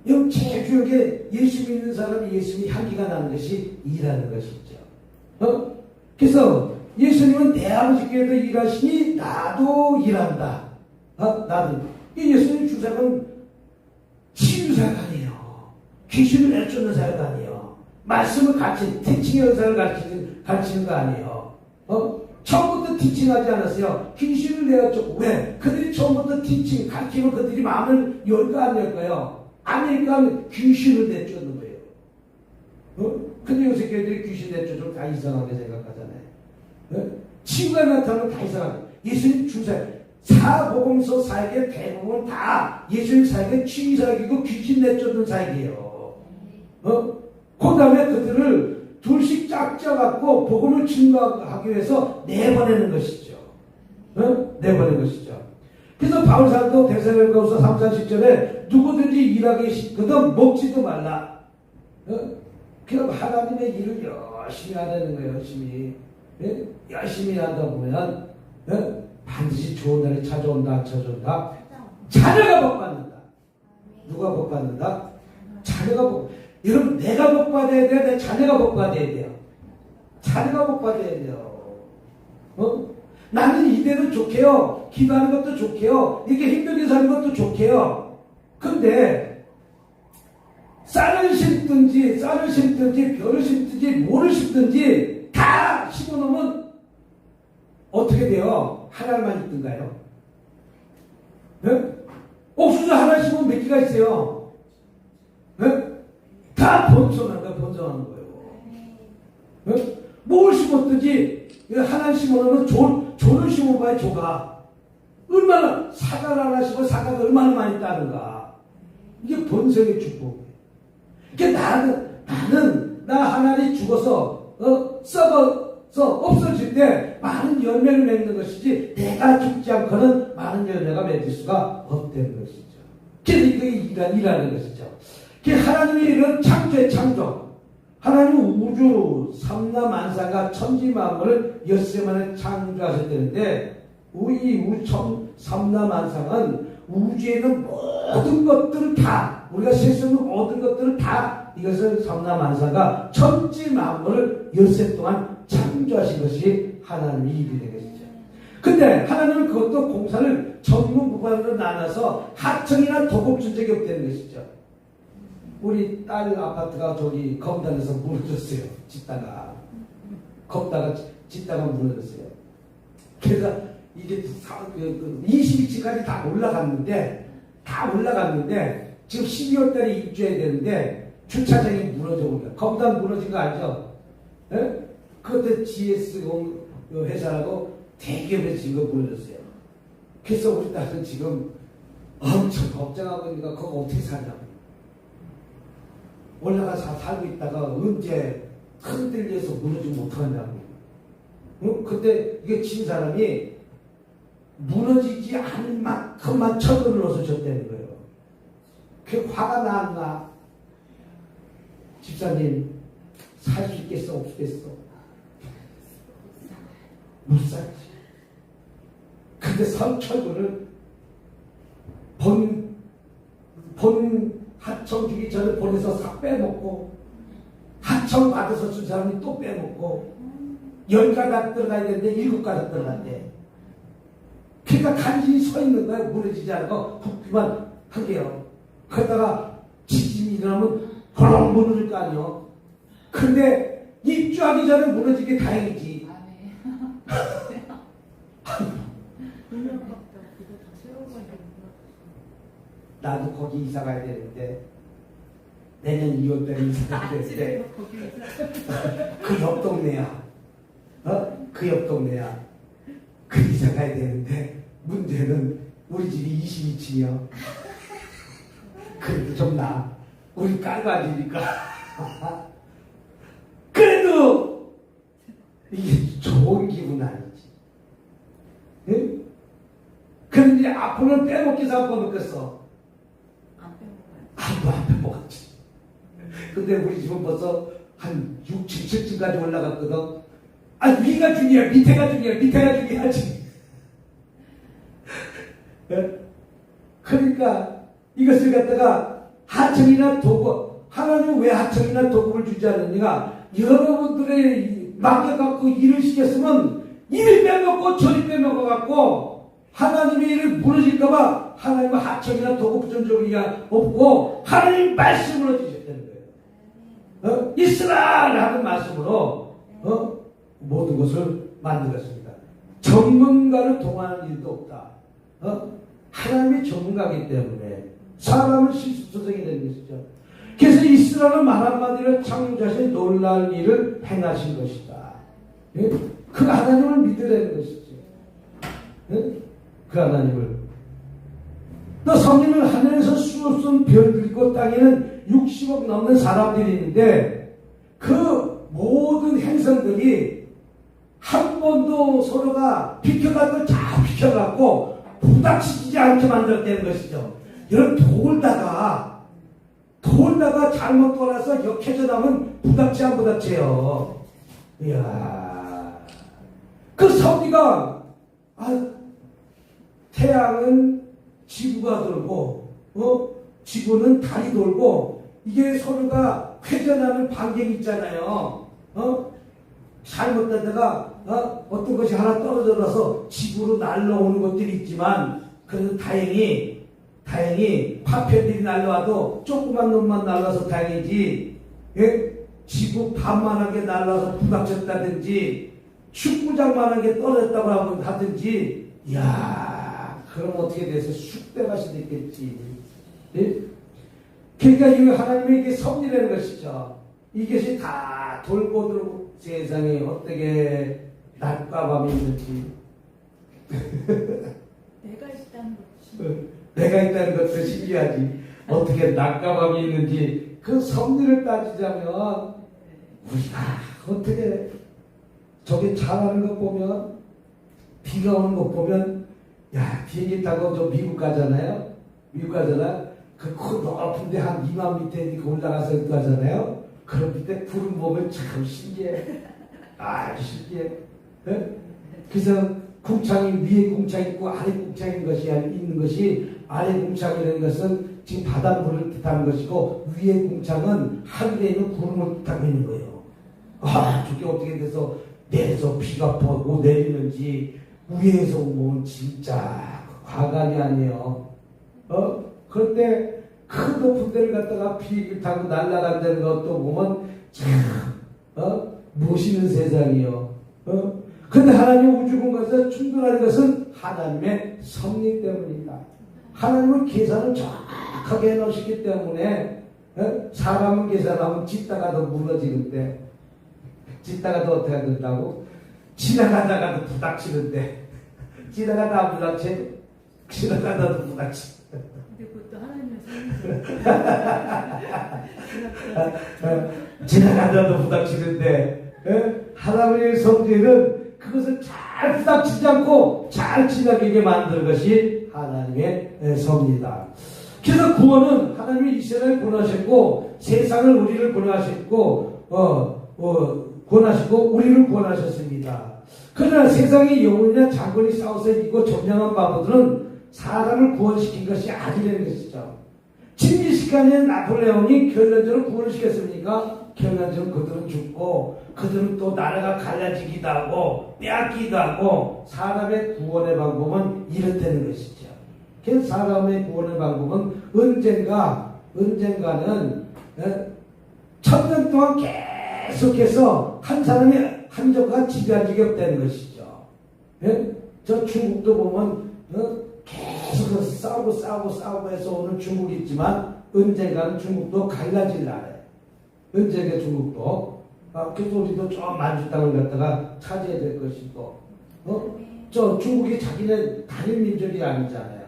여러분 제일 중요하게 예수 믿는 사람이 예수님의 향기가 나는 것이 일하는 것이죠. 그래서 예수님은 내 아버지께도 일하시니 나도 일한다. 나도. 이 예수님 주사는 치유사가 아니에요. 귀신을 내쫓는 사가 아니에요. 말씀을 티칭의 은사를 가르치는 거 아니에요. 처음부터 티칭하지 않았어요. 귀신을 내어줬고. 왜? 그들이 처음부터 티칭, 가르치면 그들이 마음을 열까 안 열까요? 아니니까 귀신을 내쫓는 거예요. 근데 요새 교회들이 귀신 내쫓으면 다 이상하게 생각하잖아요. 치유가 나타나면 다 이상하게. 예수님 주사에 사복음서 사역의 대부분 다 예수님 사역의 치유 사역이고 귀신 내쫓는 사역이에요. 그 다음에 그들을 둘씩 짝져갖고 복음을 증거하기 위해서 내보내는 것이죠. 내보내는 것이죠. 그래서 바울사도 데살로니가후서 3장 10절에 누구든지 일하기 싫거든 먹지도 말라. 그럼 하나님의 일을 열심히 하는 거예요. 열심히. 열심히 하다 보면 반드시 좋은 날이 찾아온다. 찾아온다. 자녀가 복받는다. 누가 복받는다? 자녀가 복. 여러분 내가 복받아야 돼요? 내 자녀가 복받아야 돼요? 자녀가 복받아야 돼요. 나는 이대로 좋게요. 기도하는 것도 좋게요. 이렇게 힘들게 사는 것도 좋게요. 근데 쌀을 심든지 별을 심든지 뭐를 심든지 다 심어놓으면 어떻게 돼요? 하나만 있든가요? 옥수수 하나 심으면 몇 개가 있어요? 다 번성하는 거예요. 뭘 심었든지 하나 심어놓으면 조를 심어봐야 조가 얼마나 사과를 하나 심어 사과가 얼마나 많이 따는가. 이게 번성의 축복이에요. 그러니까 나 하나님 죽어서 썩어서 없어질 때 많은 열매를 맺는 것이지 내가 죽지 않고는 많은 열매가 맺을 수가 없다는 것이죠. 그래서 이게 일하는 것이죠. 하나님의 일은 창조의 창조. 하나님은 우주 삼라만상과 천지만물을 엿새 만에 창조하셨다는데 이 삼라만상은 우주에 있는 모든 것들을 다 우리가 셀 수 있는 모든 것들을 다 이것을 삼라만상과 천지만물을 엿새 동안 창조하신 것이 하나님의 일이 되겠죠. 근데 하나님은 그것도 공사를 전문부관으로 나눠서 하청이나 도급 준 적이 없다는 것이죠. 우리 딸 아파트가 저기 검단에서 무너졌어요. 짓다가 무너졌어요. 그래서 이게 22층까지 다 올라갔는데 지금 12월 달에 입주해야 되는데 주차장이 무너져 온 거야. 검단 무너진 거 알죠? 그때 GS 회사라고 대기업에서 지금 무너졌어요. 그래서 우리 딸은 지금 엄청 걱정하고 있는가 그거 어떻게 사냐고. 올라가서 살고 있다가 언제 흔들려서 무너지면 어떡하냐고. 근데 이게 친 사람이 무너지지 않을 만큼만 철근을 넣어서 줬다는 거예요. 그 화가 나나? 집사님 살 수 있겠어? 없겠어? 못 살지. 근데 철근을 본 하청 주기 전에 보내서 싹 빼먹고 하청 받아서 준 사람이 또 빼먹고 10가닥 들어가야 되는데 7가닥 들어간대. 그러니까 간신히 서 있는 거야. 무너지지 않고 붙기만 하게요. 그러다가 지진이 일어나면 그럼 무너질 거 아니요. 근데 입주하기 전에 무너지기 다행이지. 나도 거기 이사 가야 되는데 내년 2월달에 이사 가야 되는데 그 옆 동네야. 그 옆 동네야. 그 이사 가야 되는데 문제는 우리 집이 22층이야. 그래도 좀 나아. 우리 깔바지니까. 그래도 이게 좋은 기분 아니지. 응? 그런데 앞으로는 빼먹기 사고 먹겠어. 안 빼먹었지. 근데 우리 집은 벌써 한 6, 7층까지 올라갔거든. 위가 중요해. 밑에가 중요하지. 그러니까 이것을 갖다가 하청이나 도급, 하나님은 왜 하청이나 도급을 주지 않느냐? 여러분들의 맡겨갖고 일을 시켰으면 이를 빼먹고 저리 빼먹어갖고 하나님의 일을 무너질까봐 하나님은 하청이나 도급 준 적이 없고 하나님 말씀으로 주셨다는 거예요. 있으라 하는 말씀으로 모든 것을 만들었습니다. 전문가를 동하는 일도 없다. 하나님이 전문가이기 때문에 사람은 실수조정이 되는 것이죠. 그래서 이스라엘은 말 한마디로 창조자신 놀라운 일을 행하신 것이다. 그 하나님을 믿으라는 것이지. 그 하나님을. 또 성경은 하늘에서 수없은 별들 있고 땅에는 60억 넘는 사람들이 있는데 그 모든 행성들이 한 번도 서로가 비켜가지고 다 비켜갖고 부닥치지 않게 만들었다는 것이죠. 이런 돌다가 잘못 돌아서 역해져 나면 부닥치 안 부닥쳐요. 이야. 그 섭리가, 태양은 지구가 돌고, 지구는 달이 돌고, 이게 서로가 회전하는 반경이 있잖아요. 잘못되다가, 어떤 것이 하나 떨어져서 지구로 날라오는 것들이 있지만, 그래도 다행히 파편들이 날라와도 조그만 놈만 날라서 다행이지, 지구 반만하게 날라서 부닥쳤다든지, 축구장만하게 떨어졌다고 하든지, 이야, 그럼 어떻게 돼서 쑥대가 수도 있겠지. 그러니까 이 하나님의 이게 섭리라는 것이죠. 이것이 다 돌고 들고 세상에 어떻게 낮과 밤이 있는지. 내가 있다는 거지. 내가 있다는 것도 신기하지. 어떻게 낮과 밤이 있는지 그 섭리를 따지자면 우리가 어떻게 저기 잘하는 것 보면 비가 오는 것 보면 야 비행기 타고 저 미국 가잖아요. 그 높은데 한 2만 밑에 올라가서 가잖아요. 그런 밑에 구름 보면 참 신기해. 아주 신기해. 그래서 궁창이 위에 궁창이 있고 아래 궁창인 것이 있는 것이 아래 궁창이라는 것은 지금 바닷물을 뜻하는 것이고 위에 궁창은 하늘에 있는 구름을 뜻하고 있는 거예요. 저게 어떻게 돼서 내려서 비가 퍼고 내리는지 위에서 보면 진짜 과감이 아니에요. 그런데 큰 높은 데를 갔다가 비행기 타고 날아간다는 것도 보면 참 멋있는 세상이요. 근데 하나님 우주 공간에서 충돌하는 것은 하나님의 섭리 때문이다. 하나님은 계산을 정확하게 해놓으시기 때문에 사람은 계산하면 짓다가도 무너지는데 짓다가도 어떻게 된다고? 지나가다가도 부닥치는데 지나가다 안 부닥치? 지나가다도 부닥치. 근데 그것도 하나님의 섭리. 지나가다도 부닥치는데 하나님의 섭리는 그것을 잘 부닥치지 않고 잘 지나가게 만드는 것이 하나님의 섭리다. 그래서 구원은 하나님이 이스라엘을 구원하셨고 세상을 우리를 구원하셨고 구원하시고 우리를 구원하셨습니다. 그러나 세상의 영혼이나 장군이 싸워서 이기고 점령한 바보들은 사람을 구원시킨 것이 아니라는 것이죠. 칭기스칸의 나폴레옹이 결론적으로 구원을 시켰습니까? 결론적으로 그들은 죽고 그들은 또 나라가 갈라지기도 하고 빼앗기도 하고 사람의 구원의 방법은 이렇다는 것이죠. 그래서 사람의 구원의 방법은 언젠가는 천년 동안 계속해서 한 사람이 한 적과 지배한 적이 없다는 것이죠. 저 중국도 보면 계속 싸우고 해서 오늘 중국이 있지만 언젠가는 중국도 갈라질 나라예요. 언젠가 중국도 그래서 우리도 저 만주 땅을 갖다가 차지해야 될 것이고 저 중국이 자기네 단일 민족이 아니잖아요.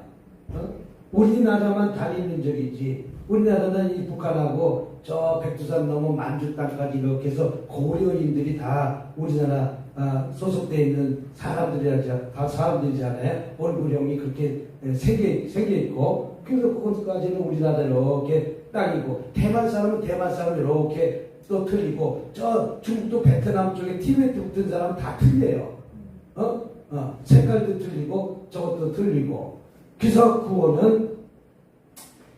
우리나라만 단일 민족이지. 우리나라는 이 북한하고 저 백두산 넘어 만주 땅까지 이렇게 해서 고려인들이 다 우리나라 소속되어 있는 사람들이잖아요. 얼굴형이 그렇게 생겨 있고 그래서 그것까지는 우리나라 이렇게 땅이고 대만 사람은 대만 사람 이렇게 또 틀리고 저 중국도 베트남 쪽에 티베트 붙은 사람은 다 틀려요. 색깔도 틀리고 저것도 틀리고 그래서 구원은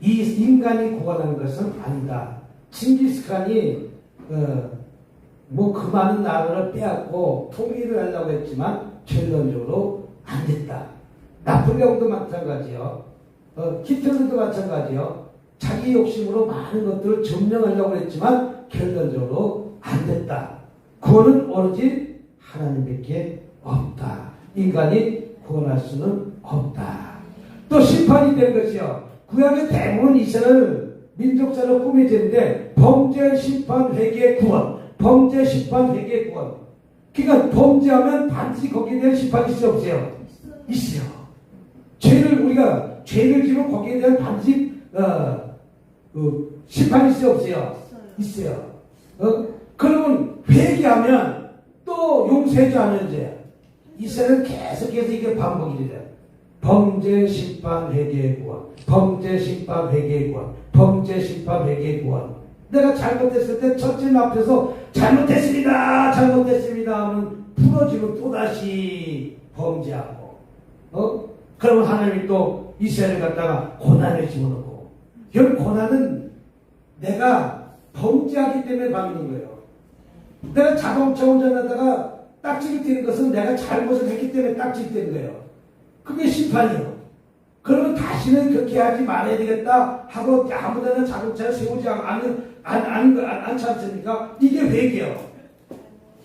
이 인간이 구원하는 것은 아니다. 칭기스칸이 그 많은 나라를 빼앗고 통일을 하려고 했지만 결론적으로 안 됐다. 나폴레옹도 마찬가지요. 히틀러도 마찬가지요. 자기 욕심으로 많은 것들을 점령하려고 했지만 결론적으로 안 됐다. 구원은 오로지 하나님밖에 없다. 인간이 구원할 수는 없다. 또 심판이 된 것이요. 구약의 대부분 이스라엘 민족사로 꾸며지는데 범죄 심판 회개 구원, 범죄 심판 회개 구원. 그러니까 범죄하면 반드시 거기에 대한 심판이 있어 없어요? 있어요. 우리가 죄를 지면 거기에 대한 반드시 심판이 있어 없어요? 있어요. 그러면 회개하면 또 용서해줘 안 해줘요? 이스라엘은 계속해서 이게 반복이 돼요. 범죄 심판 회개 구원, 범죄 심판 회개 구원, 범죄 심판 회개 구원. 내가 잘못했을 때 첫째 앞에서 잘못했습니다 하면 풀어지고 또다시 범죄하고, 그러면 하나님이 또 이스라엘을 갖다가 고난을 집어넣고, 결국 고난은 내가 범죄하기 때문에 받는 거예요. 내가 자동차 운전하다가 딱지를 떼는 것은 내가 잘못을 했기 때문에 딱지를 떼는 거예요. 그게 심판이에요. 그러면 다시는 그렇게 하지 말아야 되겠다 하고 아무데나 자동차를 세우지 않지 않습니까? 이게 회개요.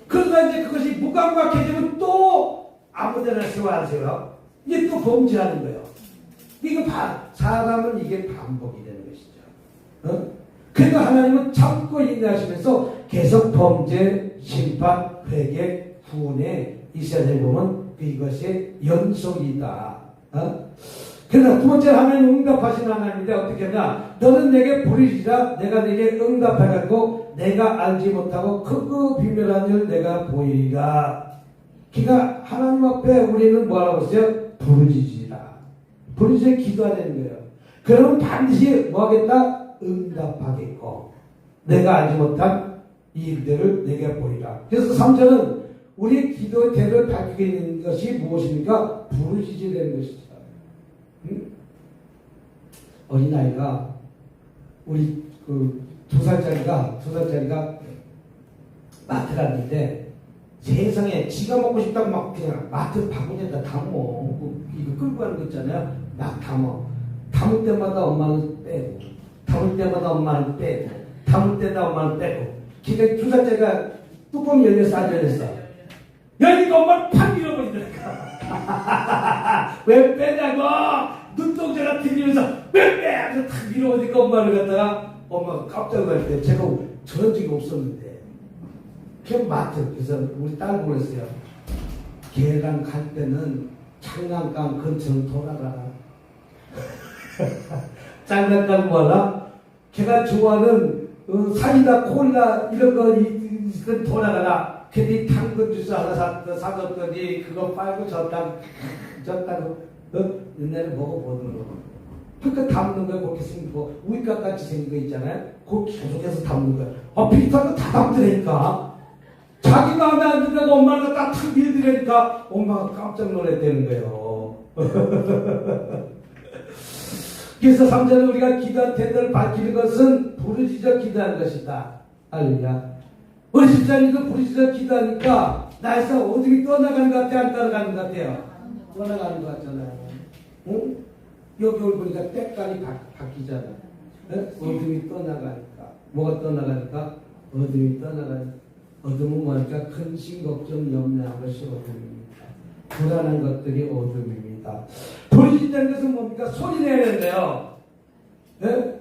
그러다 이제 그것이 무감각해지면 또 아무데나 세워 안 세워요. 이게 또 범죄하는 거예요. 이거 사람은 이게 반복이 되는 것이죠. 그러니까 하나님은 참고 인내하시면서 계속 범죄, 심판, 회개, 구원에 이스라엘 보면 이것의 연속이다. 그러나 두 번째 하나님 응답하신 하나님인데 어떻게 하냐? 너는 내게 부르짖으라. 내가 내게 응답하겠고 내가 알지 못하고 크고 비밀한 일 내가 보이리라. 그러니까 하나님 앞에 우리는 뭐라고 했어요? 부르짖으라. 부르짖어 기도하는 거예요. 그러면 반드시 뭐 하겠다? 응답하겠고 내가 알지 못한 이 일들을 내게 보이라. 그래서 3절은 우리의 기도의 대를 밝히게 되는 것이 무엇입니까? 부르짖으라는 것이죠. 어린아이가 우리 두 살짜리가 마트 갔는데 세상에 지가 먹고 싶다고 막 그냥 마트 바구니에다 담어. 이거 끌고 가는 거 있잖아요. 막 담어. 담을 때마다 엄마는 빼고, 담을 때마다 엄마는 빼고, 담을 때마다 엄마는 빼고. 그러니까 두 살짜리가 뚜껑이 열려서 안 열렸어. 열니까 엄마를 팍 밀어버리더라니까. 왜 빼냐고! 눈동자가 들리면서 왜 빼! 하면서 탁 밀어버리니까 엄마를 갖다가 엄마가 깜짝 놀랄 때 제가 저런 적이 없었는데. 그냥 마트. 그래서 우리 딸 보냈어요. 걔랑 갈 때는 장난감 근처로 돌아가라. 장난감 뭐라? 걔가 좋아하는 사이다 콜라 이런 거 돌아가라. 괜히 당근 주스 하나 사줬더니 그거 빨고 졌다고 옛날에 먹어보는 거. 그러니까 담는 거야. 그렇게 생긴 거 우유값 같이 생긴 거 있잖아요. 그거 계속해서 담는 거야. 비슷한 거 다 담더라니까. 자기 마음에 안 든다고 엄마가 딱 밀더라니까 엄마가 깜짝 놀랐다는 거예요. 그래서 3절은 우리가 기도한 태도를 밝히는 것은 부르짖어 기도하는 것이다. 할렐루야. 우리 집사님도 부르짖어 기도하니까 나에서 어둠이 떠나가는 것 같아요? 안 떠나가는 것 같아요? 떠나가는 것 같잖아요. 응? 여기 올 보니까 때깔이 바뀌잖아. 어둠이 떠나가니까. 뭐가 떠나가니까? 어둠이 떠나가니까. 어둠은 뭐니까 근심, 걱정, 염려한 것이 어둠입니다. 불안한 것들이 어둠입니다. 부르짖다는 것은 뭡니까? 소리 내야 되는데요. 네?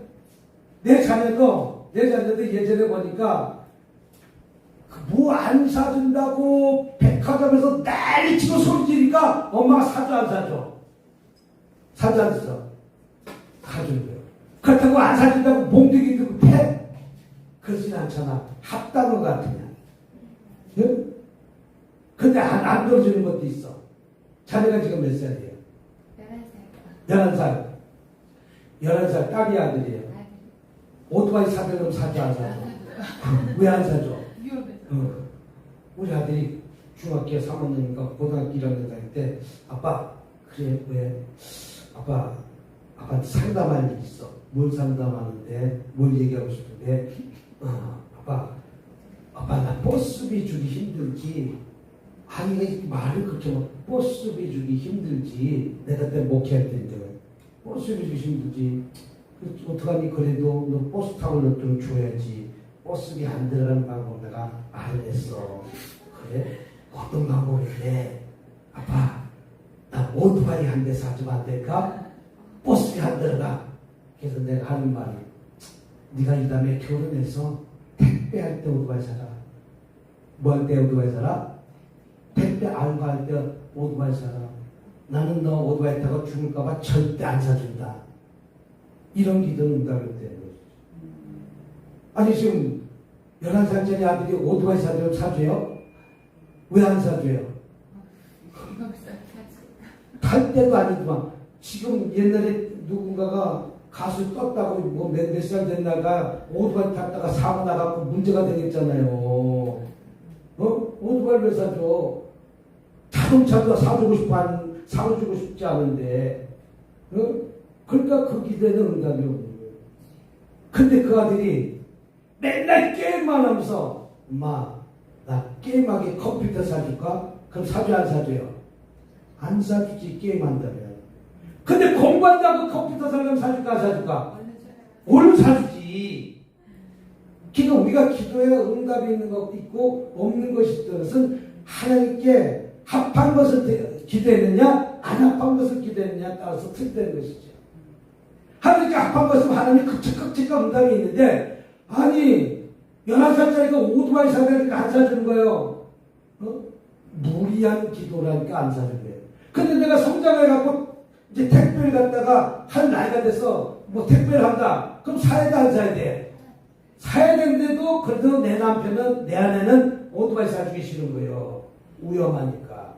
내 자녀도 예전에 보니까 뭐 안 사준다고 백화점에서 난리치고 소리 지르니까 엄마가 사줘 안 사줘? 사줘 안 사? 사주는 거예요. 그렇다고 안 사준다고 몽둥이 들고 패? 그러진 않잖아. 합당어 같으냐. 네? 근데 안 들어주는 것도 있어. 자네가 지금 몇 살이에요? 11살. 11살 딸이 아들이에요. 오토바이 사주려면 사줘 안 사줘? 왜 안 사줘? 우리 아들이 중학교 3학년이니까 고등학교 1학년 다닐 때 아빠 그래 왜 아빠한테 상담할 일 있어. 뭘 상담하는데 뭘 얘기하고 싶은데 아빠 나 버스비 주기 힘들지. 아니 말을 그렇게 막 버스비 주기 힘들지. 내가 그때 목회할 때인데 버스비 주기 힘들지. 어떡하니 그래도 너 버스 타고 너 좀 줘야지. 버스비 안 들어가는 방법 내가 말을 했어. 그래? 어떤 방법인데? 아빠, 나 오토바이 한 대 사주면 안 될까? 버스비 안 들어가. 그래서 내가 하는 말이, 네가 이 다음에 결혼해서 택배할 때 오토바이 사라. 뭐 할 때 오토바이 사라? 택배 알바할 때 오토바이 사라. 나는 너 오토바이 타고 죽을까봐 절대 안 사준다. 이런 기도는 응답이 되는 거죠. 아니 지금 11살짜리 아들이 오토바이 사줘요? 왜 안 사줘요? 탈 때도 아니지만 지금 옛날에 누군가가 가수 떴다고 뭐 몇 살 됐나가 오토바이 탔다가 사고 나갖고 문제가 되겠잖아요. 오토바이를 왜 사줘? 자동차도 사주고 싶지 않은데. 그러니까 그 기대는 응답이 없는 거예요. 근데 그 아들이 맨날 게임만 하면서 엄마 나 게임하게 컴퓨터 사줄까? 그럼 사줘 안 사줘요? 안 사주지 게임한다면. 근데 공부한다고 컴퓨터 사려면 사줄까 안 사줄까? 얼른 사주지. 그러니까 우리가 기도에 응답이 있는 것 있고 없는 것이 있다는 것은 하나님께 합한 것을 기도했느냐 안 합한 것을 기도했느냐에 따라서 틀리는 것이죠. 하나님께 합한 것은 하나님이 극적극적한 응답이 있는데 아니 11살짜리가 오토바이 사달라니까 안 사주는 거예요. 무리한 기도라니까 안 사주는 거예요. 근데 내가 성장해갖고 이제 택배를 갖다가 할 나이가 돼서 뭐 택배를 한다. 그럼 사야 돼 안 사야 돼? 사야 되는데도 그래도 내 남편은 내 아내는 오토바이 사주기 싫은 거예요. 위험하니까.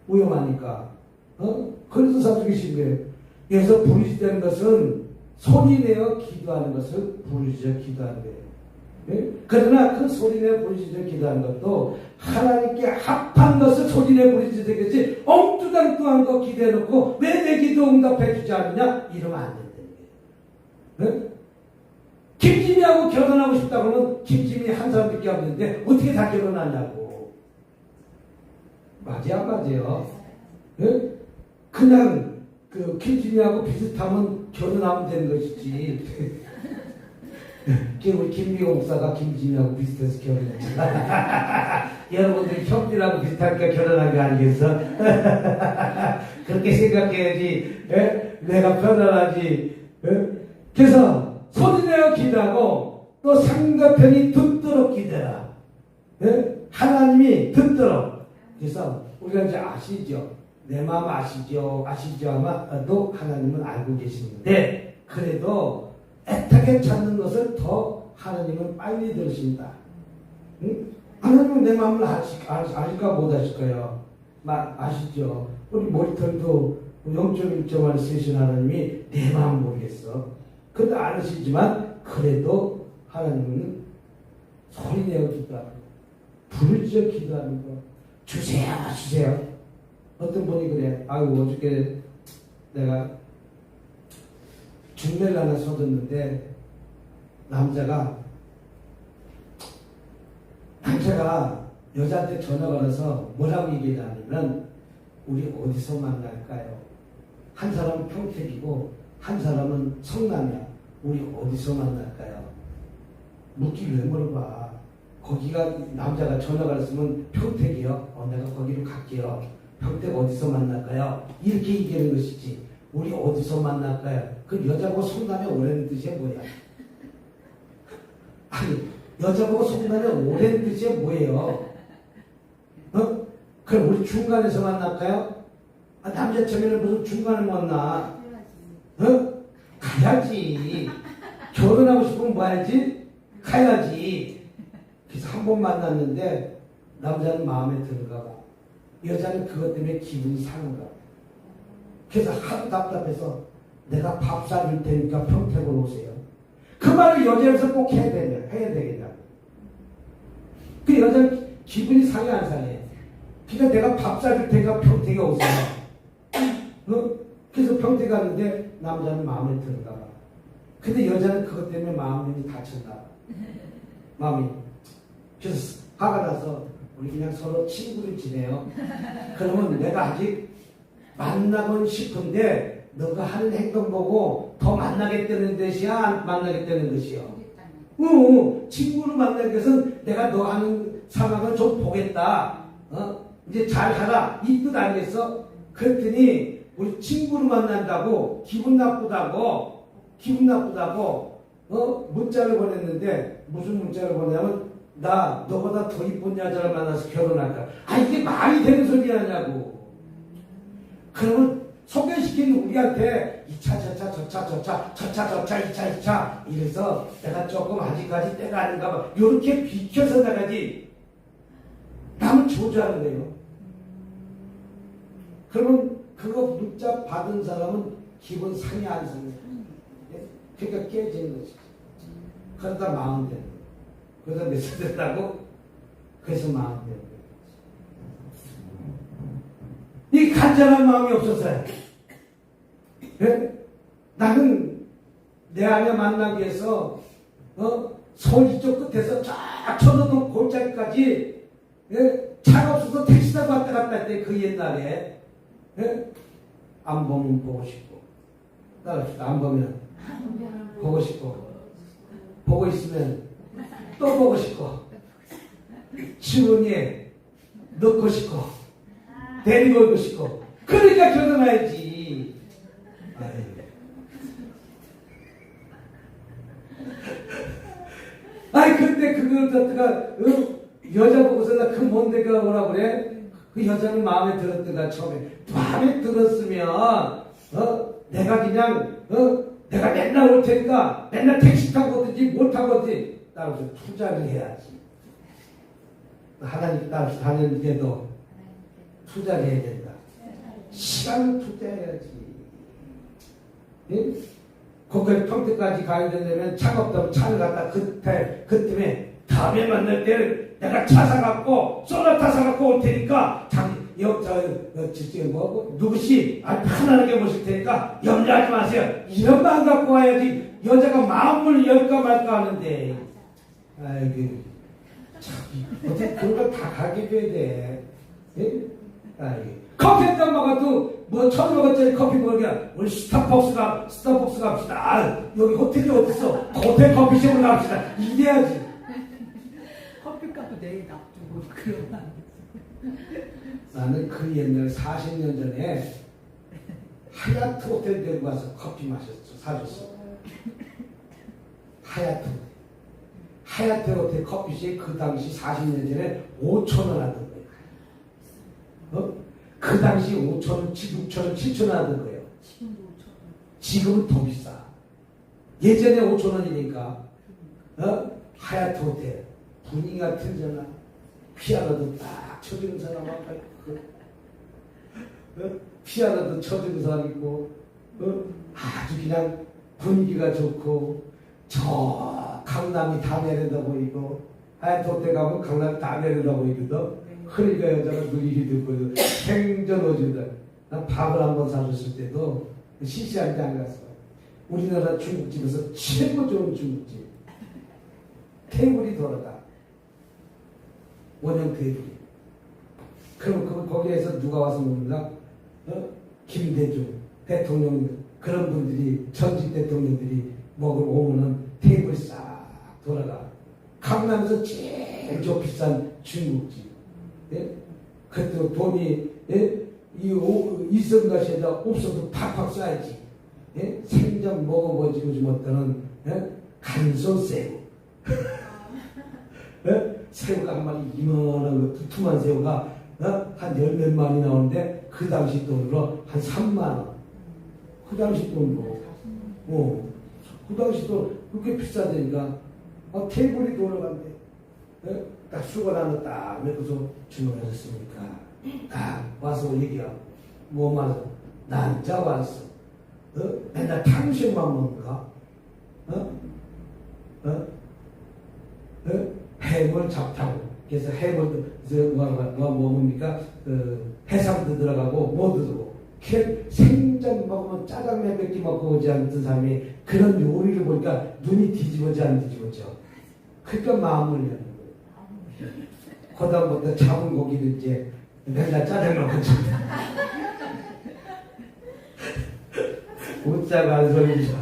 위험하니까. 그래서 사주기 싫은 거예요. 그래서 부르짖는 것은 소리내어 기도하는 것을 부르짖어 기도하는 거예요. 예? 그러나 그 소리내어 부르짖어 기도하는 것도 하나님께 합한 것을 소리내어 부르짖어 되겠지 엉뚱한 거 기대해놓고 왜 내 기도 응답해 주지 않느냐? 이러면 안 된다는 거예요. 예? 김지미하고 결혼하고 싶다 그러면 김지미 한 사람밖에 없는데 어떻게 다 결혼하냐고. 맞아요, 맞아요. 예? 그냥 그 김지미하고 비슷하면 결혼하면 되는 것이지. 우리 김미호 목사가 김지미하고 비슷해서 결혼했잖아. 여러분들이 형들하고 비슷하니까 결혼한 거 아니겠어? 그렇게 생각해야지. 예? 내가 편안하지. 예? 그래서 소리내어 기도하고 또 상대편이 듣도록 기도해라. 예? 하나님이 듣도록. 그래서 우리가 이제 아시죠? 내 마음 아시죠? 아마도 하나님은 알고 계시는데 그래도 애타게 찾는 것을 더 하나님은 빨리 들으신다. 응? 하나님은 내 마음을 아실까 못 아실까요? 아시죠? 우리 모니터도 0.1점을 쓰신 하나님이 내 마음 모르겠어. 근데 아시지만 그래도 하나님은 소리내어 기도하고 부르짖어 기도하는 거. 주세요. 어떤 분이 그래. 어저께 내가 중매를 하나 서뒀는데 남자가 여자한테 전화 걸어서 뭐라고 얘기하냐면 우리 어디서 만날까요? 한 사람은 평택이고 한 사람은 성남이야. 우리 어디서 만날까요? 묻기 왜 물어봐. 거기가 남자가 전화 걸었으면 평택이요. 내가 거기로 갈게요. 평택 어디서 만날까요? 이렇게 얘기하는 것이지. 우리 어디서 만날까요? 그 여자보고 성남에 오라는 뜻이 뭐야? 아니 여자보고 성남에 오라는 뜻이 뭐예요? 그럼 우리 중간에서 만날까요? 남자 처음에는 무슨 중간을 만나? 가야지. 결혼하고 싶으면 뭐 해야지? 가야지. 그래서 한 번 만났는데 남자는 마음에 드는가 봐. 여자는 그것 때문에 기분이 상한가 봐. 그래서 하도 답답해서 내가 밥 사줄 테니까 평택으로 오세요. 그 말을 여자에서 꼭 해야 되겠냐. 그 여자는 기분이 상해 안 상해? 그러니까 내가 밥 사줄 테니까 평택에 오세요. 그래서 평택 갔는데 남자는 마음에 드는가 봐. 근데 여자는 그것 때문에 마음이 다쳤나 봐. 마음이. 그래서 화가 나서 우리 그냥 서로 친구를 지내요. 그러면 내가 아직 만나곤 싶은데 너가 하는 행동 보고 더 만나겠다는 뜻이야? 안 만나겠다는 뜻이요? 친구를 만나기 위해서는 내가 너 하는 상황을 좀 보겠다. 이제 잘 가라. 이 뜻 아니겠어? 그랬더니 우리 친구를 만난다고 기분 나쁘다고 문자를 보냈는데 무슨 문자를 보내냐면 나 너보다 더 이쁜 여자를 만나서 결혼할까. 이게 말이 되는 소리 하냐고. 그러면 소개시킨 우리한테 2차, 저차, 2차 이래서 내가 조금 아직까지 때가 아닌가 봐. 이렇게 비켜서 나가지. 남을 조주하는 거예요. 그러면 그거 문자 받은 사람은 기분 상해 안 상해? 그러니까 깨지는 거지. 그러다 마음 되는 거예요. 그러다 며칠 됐다고? 그래서 마음 되는 거예요. 이 간절한 마음이 없었어요. 예? 나는 내 아내 만나기 위해서 서울 이쪽 끝에서 쫙 쳐놓은 골짜기까지 차가 없어서 택시 타고 왔다 갔다 했대. 그 옛날에 안 보면 보고 싶고 따라합시다. 안 보면 보고 싶고 보고 있으면 또 보고 싶고 주머니에 넣고 싶고 데리고 오고 싶고 그러니까 결혼해야지. 근데 그걸 갖다가 여자 보고서 나 그 뭔데가 뭐라 그래? 그 여자는 마음에 들었더가 처음에 마음에 들었으면 내가 그냥 내가 맨날 올 테니까 맨날 택시 타고 오든지 못 타고 오든지 따라서 투자를 해야지. 하나님 따라서 하나님께도 투자를 해야 된다. 시간을 투자해야지. 예? 거기까지 평택까지 가야 되려면 차가 없다면 차를 갖다 그때문에 다음에 만날 때는 내가 차 사갖고 소나타 사갖고 올 테니까 누구시 편안하게 모실 테니까 염려하지 마세요. 이런 마음 갖고 와야지. 여자가 마음을 열까 말까 하는데 아이고 참 어떻게 그런 걸 다 가르쳐줘야 돼. 예? 커피 한 잔 먹어도 뭐 1,000원짜리 커피 먹으면 우리 스타벅스 갑시다. 여기 호텔이 어딨어? 호텔 커피숍을 갑시다. 이래야지. 커피값도 내일 납두고 그러면 나는 그 옛날 40년 전에 하얏트 호텔 데리고 가서 커피 사줬어. 하얏트 호텔 커피숍이 그 당시 40년 전에 5,000원 하던 거예요. 그 당시 5,000원, 6,000원, 7,000원 하던 거예요. 지금은 더 비싸. 예전에 5,000원이니까. 하얏트 호텔. 분위기가 틀잖아. 피아노도 딱 쳐주는 사람 있고, 피아노도 쳐주는 사람 있고, 아주 그냥 분위기가 좋고, 저 강남이 다 내린다 보이고, 하얏트 호텔 가면 강남이 다 내린다 보이거든. 그러니까 여자가 눈이 듣고 생전 오주다. 난 밥을 한번 사줬을 때도 시시한데 안 갔어. 우리나라 중국집에서 최고 좋은 중국집. 테이블이 돌아가. 원형 테이블이. 그럼 거기에서 누가 와서 먹는가? 김대중 대통령 그런 분들이 전직 대통령들이 먹으러 오면은 테이블이 싹 돌아가. 강남에서 제일 저 비싼 중국집. 예? 그래도 돈이 이성가시에다 없어도 팍팍 쏴야지. 예? 생전 먹어보지 못하는 간소새우. 예? 새우가 한 마리 이만한 거 두툼한 새우가 한 10몇 마리 나오는데 그 당시 돈으로 한 3만 원. 그 당시 돈으로. 그 당시 돈 그렇게 비싸다니까 테이블이 돌아간대. 예? 딱 수건 하나 딱 메고서 주문하셨습니까? 딱 와서 얘기하고 뭐만 난자 왔어. 맨날 탕수육만 먹는가? 해물 잡탕. 그래서 해물도 뭐 뭡니까? 해삼도 들어가고 뭐 들어가고 생전 먹으면 짜장면 몇 개 먹고 오지 않던 사람이 그런 요리를 보니까 눈이 뒤집어져 안 뒤집어져. 그러니까 마음을 여는 거예요. 그다음부터 잡은 고기를 이제 맨날 짜장면 먹고 웃자고 한 소리죠.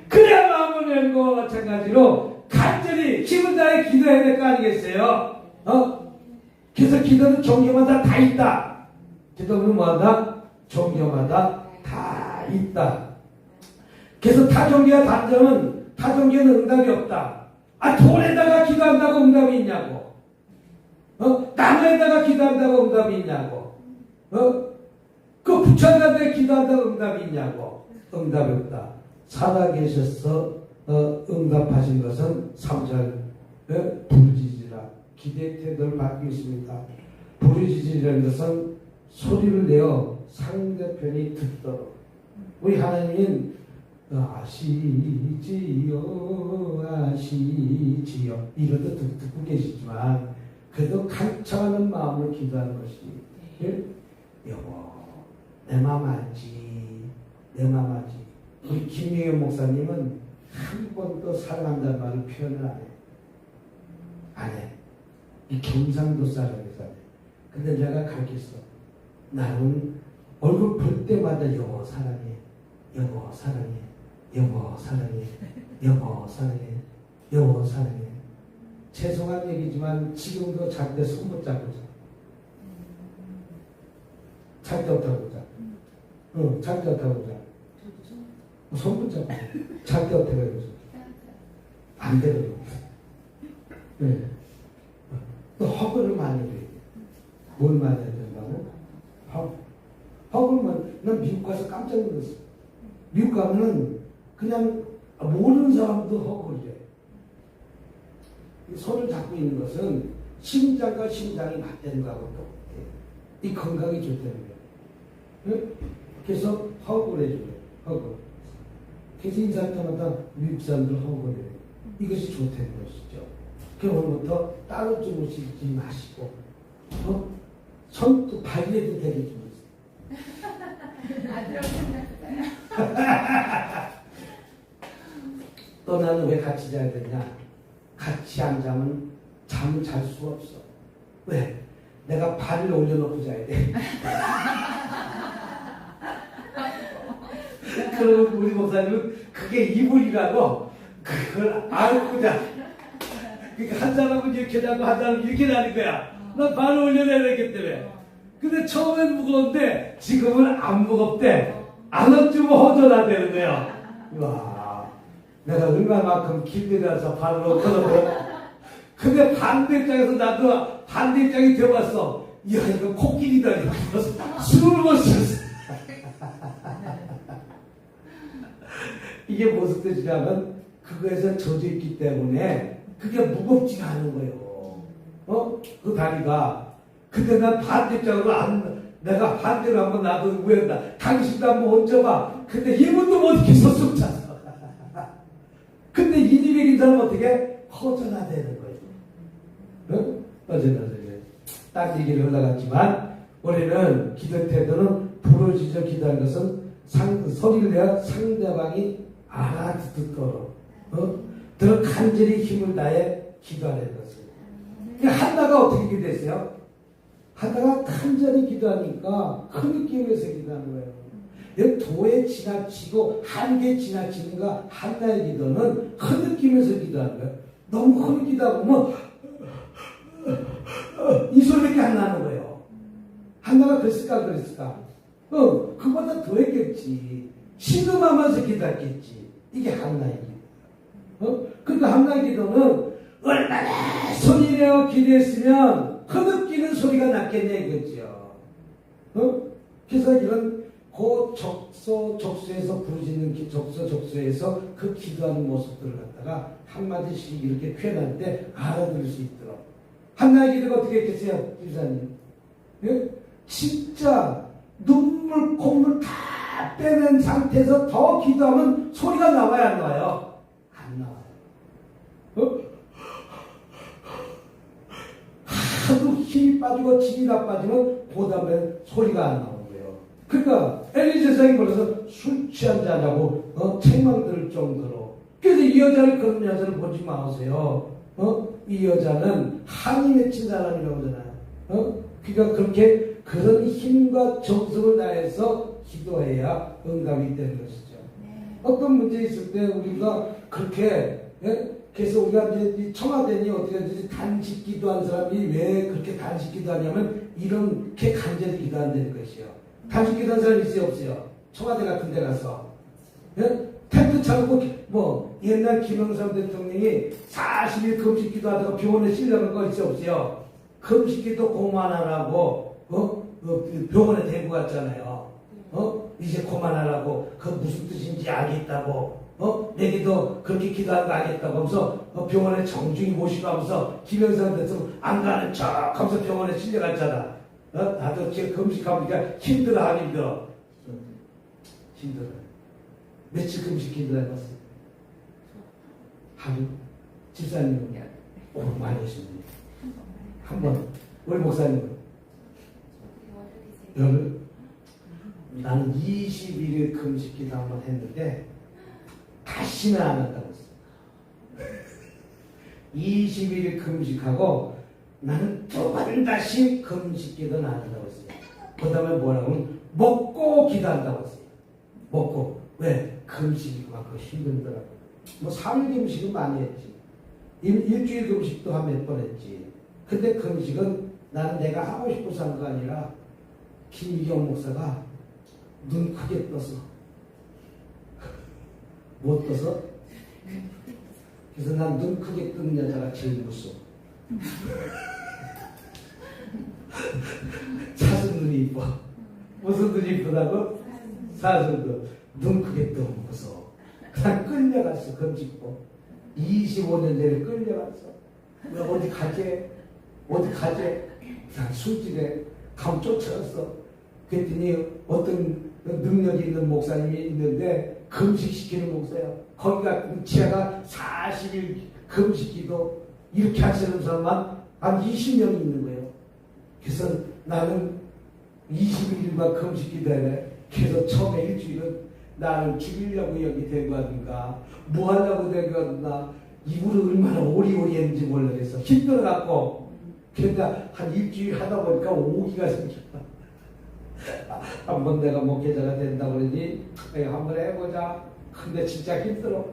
그래야 마음을 열고 마찬가지로 간절히 힘을 다해 기도해야 될 거 아니겠어요? 그래서 기도는 종교마다 다 있다. 기도는 뭐하다? 종교마다 다 있다. 그래서 타종교와 단점은 타종교는 응답이 없다. 돌에다가 기도한다고 응답이 있냐고. 나무에다가 기도한다고 응답이 있냐고. 그 부처한테 기도한다고 응답이 있냐고. 응답이 없다. 살아계셔서 응답하신 것은 3절 부르짖으라. 기대 태도를 바뀌었습니다. 부르짖으라는 것은 소리를 내어 상대편이 듣도록. 우리 하나님은 아시지요 아시지요 이것도 듣고 계시지만 그래도 간청하는 마음으로 기도하는 것이 여보 내 맘 알지 내 맘 알지. 우리 김영현 목사님은 한 번도 사랑한다는 말을 표현을 안 해. 이 경상도 사람이잖아. 근데 내가 가르쳤어. 나는 얼굴 볼 때마다 여보 사랑해 여보 사랑해 여보 사랑해 여보 사랑해 여보 사랑해. 죄송한 얘기지만 지금도 잘 때 손 못 잡고 자. 잘 때 어떻게 자? 잘 때 어떻게 자? 손 못 잡고 잘 때 어떻게 해요? 안 되거든요. 네. 또 허그를 많이 해요. 뭘 많이 해야 된다고? 허그를 난 미국 가서 깜짝 놀랐어. 미국 가면은 그냥 모르는 사람도 허그를 해. 손을 잡고 있는 것은 심장과 심장이 맞대는 거하고 똑같아요. 이 건강이 좋다는 거예요. 그래서 허그를 해줘요. 허그. 그래서 인사할 때마다 미국 사람들 허그를 해요. 이것이 좋다는 것이죠. 그럼 오늘부터 따로 주무시지 마시고 손도 발리해도 되게 주무세요. 아들하고 생각했어요. 또 나는 왜 같이 자야 되냐? 같이 안 자면 잠을 잘 수가 없어. 왜? 내가 발을 올려놓고 자야 돼. 그러면 우리 목사님은 그게 이불이라고 그걸 안고 자. 그러니까 한 사람은 이렇게 자고 한 사람은 이렇게 자는 거야. 난 발을 올려놔야 되기 때문에. 근데 처음엔 무거운데 지금은 안 무겁대. 안 얹으면 허전하다는 거야. 와, 내가 얼마만큼 길들여서 발을 얹거든. 근데 반대 입장에서 나도 반대 입장이 되어봤어. 이야, 이거 코끼리다. 숨을 못 쉬었어. 이게 무슨 뜻이냐면 그거에서 젖어 있기 때문에 그게 무겁지가 않은 거예요. 그 다리가. 근데 난 반대 입장으로 내가 반대로 한번 나도 우연다. 당신도 한번 얹어봐. 근데 이분도 못 있겠어, 쑥 찼어. 근데 이집에 사람은 어떻게? 허전하다는 거예요. 어제는 딴 얘기를 올라갔지만 우리는 기도 태도는 부르짖어 기도하는 것은 소리를 내어 상대방이 알아듣도록 더 간절히 힘을 다해 기도하는 것을. 한나가 어떻게 기도했어요? 한나가 간절히 기도하니까 그 느낌에서 기도하는 거예요. 도에 지나치고 한계에 지나치는가 한나의 기도는 그 느낌에서 기도하는 거예요. 너무 큰 기도하고 이 소리밖에 안 나는 거예요. 한나가 그랬을까? 그보다 더 했겠지. 신음하면서 기도했겠지. 이게 한나의 기도. 그러니까 한나의 기도는 얼마나 소리내어 기도했으면 흐느끼는 소리가 났겠냐 이거죠. 그래서 이런 적소에서 부르짖는 적소에서 그 기도하는 모습들을 갖다가 한마디씩 이렇게 표현할 때 알아들을 수 있도록. 한나의 기도가 어떻게 했겠어요, 집사님? 진짜 눈물, 콧물 다 빼낸 상태에서 더 기도하면 소리가 나와야 안 나와요? 안 나와요. 하도 힘이 빠지고 질이 다 빠지면 그 다음에 소리가 안 나오는 거예요. 그러니까 엘리 제사장이 몰라서 술 취한 자냐고 책망 들을 정도로. 그래서 이 여자를 그런 여자를 보지 마세요. 이 여자는 한이 맺힌 사람이라고 하잖아요. 그러니까 그렇게 그런 힘과 정성을 다해서 기도해야 응답이 되는 것이죠. 어떤 문제 있을 때 우리가 그렇게 그래서 우리가 이제 이 청와대니 어떻게 하지 단식 기도한 사람이 왜 그렇게 단식 기도하냐면 이렇게 간절히 기도한다는 것이요. 단식 기도한 사람이 있어요, 없어요? 청와대 같은 데 가서. 예? 텐트 차고 뭐 옛날 김영삼 대통령이 40일 금식 기도하다가 병원에 실려간 거 있어요, 없어요? 금식 기도 그만하라고 병원에 데리고 갔잖아요. 이제 그만하라고 그 무슨 뜻인지 알겠다고. 내기도 그렇게 기도한 거 알겠다고 하면서 병원에 정중히 모시고 하면서 김영삼 대통령 안 가는 척 하면서 병원에 실려갔잖아. 나도 지금 금식하니까 힘들어 하기 힘들어. 힘들어. 며칠 금식 기도해봤어? 하루? 집사님은? 많이 했습니다. 한 번. 우리 목사님은? 열흘? 나는 21일 금식 기도 한 번 했는데 다시는 안 한다고 했어. 21일 금식하고 나는 두 번 다시 금식 기도는 안 한다고 했어요. 그 다음에 뭐라고 하면 먹고 기도한다고 했어요. 먹고. 왜? 금식이 그만큼 힘들더라고. 뭐 3일 금식은 많이 했지. 일주일 금식도 한 몇 번 했지. 근데 금식은 나는 내가 하고 싶어서 한 거 아니라 김희경 목사가 눈 크게 떠서 못 떠서 그래서 난 눈 크게 뜨는 여자가 제일 무서워. 사슴 눈이 이뻐. 무슨 눈이 이쁘다고? 사슴도 눈 크게 뜨면 무서워. 그냥 끌려갔어. 금식고 25년 전에 끌려갔어. 왜 어디 가지? 어디 가지? 그냥 술집에 감 쫓아갔어. 그랬더니 어떤 능력이 있는 목사님이 있는데 금식시키는 목사야. 거기가 지하가 40일 금식기도 이렇게 하시는 사람만 한 20명이 있는 거예요. 그래서 나는 21일만 금식기도 해야 돼. 그래서 처음에 일주일은 나를 죽이려고 여기 데리고 왔는가 뭐 하려고 데리고 왔나 이불을 얼마나 오리오리 했는지 몰라서 힘들어갖고 그러니까 한 일주일 하다 보니까 오기가 생겼다. 한번 내가 목회자가 된다고 그러니 한번 해보자. 근데 진짜 힘들어.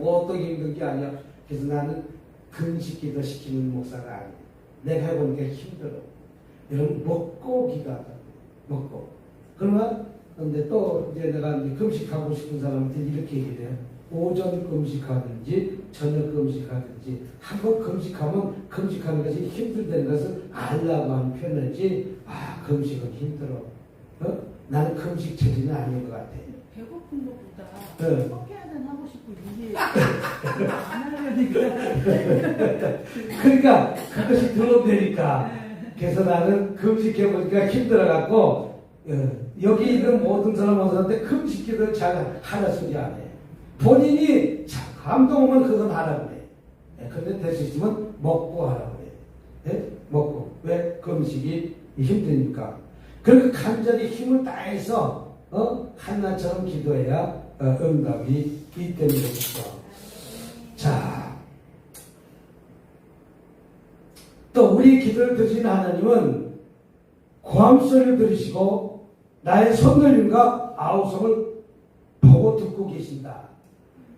어떤 힘든 게 아니야. 그래서 나는 금식기도 시키는 목사가 아니야. 내가 해보니까 힘들어. 여러분 먹고 기도하다. 먹고. 그러면 근데 또 이제 내가 이제 금식하고 싶은 사람한테 이렇게 얘기를 해요. 오전 금식하든지 저녁 금식하든지 한번 금식하면 금식하는 것이 힘들다는 것을 알라고 하는 표현이지. 금식은 힘들어. 나는 금식 체질은 아닌 것 같아. 배고픈 것보다 네. 커피 한잔 하고 싶고 이게 안 하려니까. 그러니까 그것이 드러내니까. 그래서 나는 금식해보니까 힘들어갖고 여기 있는 모든 사람한테 금식기도 잘 하라 소리 안 해. 본인이 감동 오면 그건 하라고 해. 근데 될 수 있으면 먹고 하라고 해. 먹고. 왜? 금식이 힘드니까. 그렇게 간절히 힘을 다해서 한나처럼 기도해야 응답이 있다는 것이죠. 자, 또 우리 기도를 들으시는 하나님은 고함소리를 들으시고 나의 손놀림과 아우성을 보고 듣고 계신다.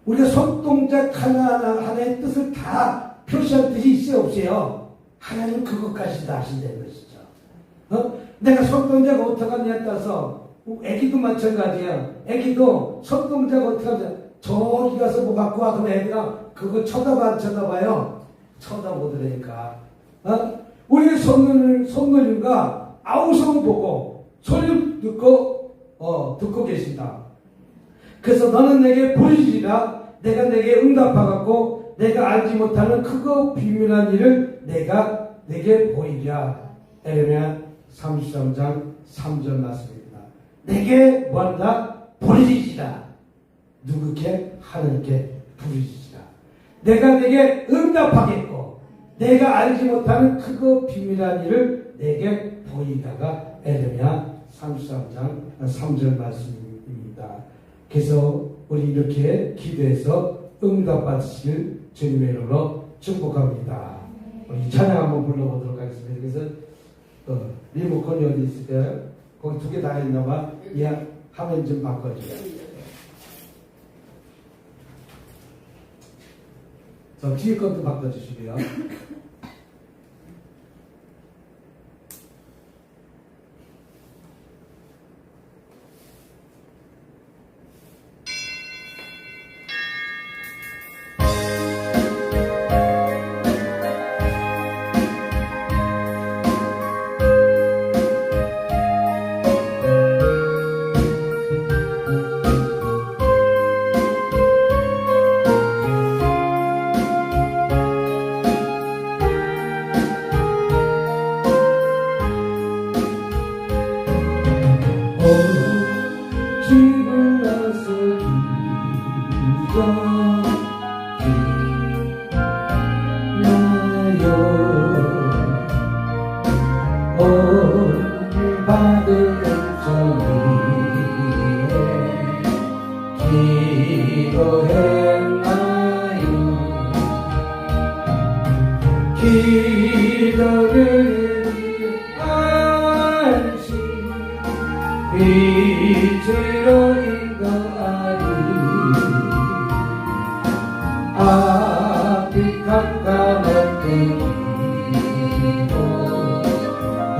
우리가 손동작 하나하나의 뜻을 다 표시한 뜻이 있어요, 없어요? 하나님은 그것까지 다 하신다는 것이죠. 내가 손동작 어떻게 하느냐에 따라서 애기도 마찬가지야. 애기도 손동작 어떻게 하느냐. 저기 가서 뭐 갖고 와. 그러면 애기가 그거 쳐다봐 안 쳐다봐요? 쳐다보더라니까. 우리의 손놀림과 아우성을 보고 소리를 듣고 계신다. 그래서 너는 내게 부르시리라. 내가 내게 응답하겠고 내가 알지 못하는 크고 비밀한 일을 내가 내게 보이리라. 에레미야 33장 3절 말씀입니다. 내게 뭐한다? 부르짖으라. 누구께? 하나님께 부르짖으라. 내가 내게 응답하겠고 내가 알지 못하는 크고 비밀한 일을 내게 보이다가 에레미야 33장 3절 말씀입니다. 그래서 우리 이렇게 기도해서 응답받으시길 주님의 이름으로 축복합니다. 우리 찬양 한번 불러보도록 하겠습니다. 그래서 리모컨이 어디 있을까요? 거기 두 개 다 있나봐. 화면 좀 바꿔줘요. 저 뒤에 것도 바꿔주시고요. 집을 나서 잊어나요. 오늘 받은 은총이에 기도했나요. 기도를 안시 빛으로 인도하리. 앞이 깜깜할 때도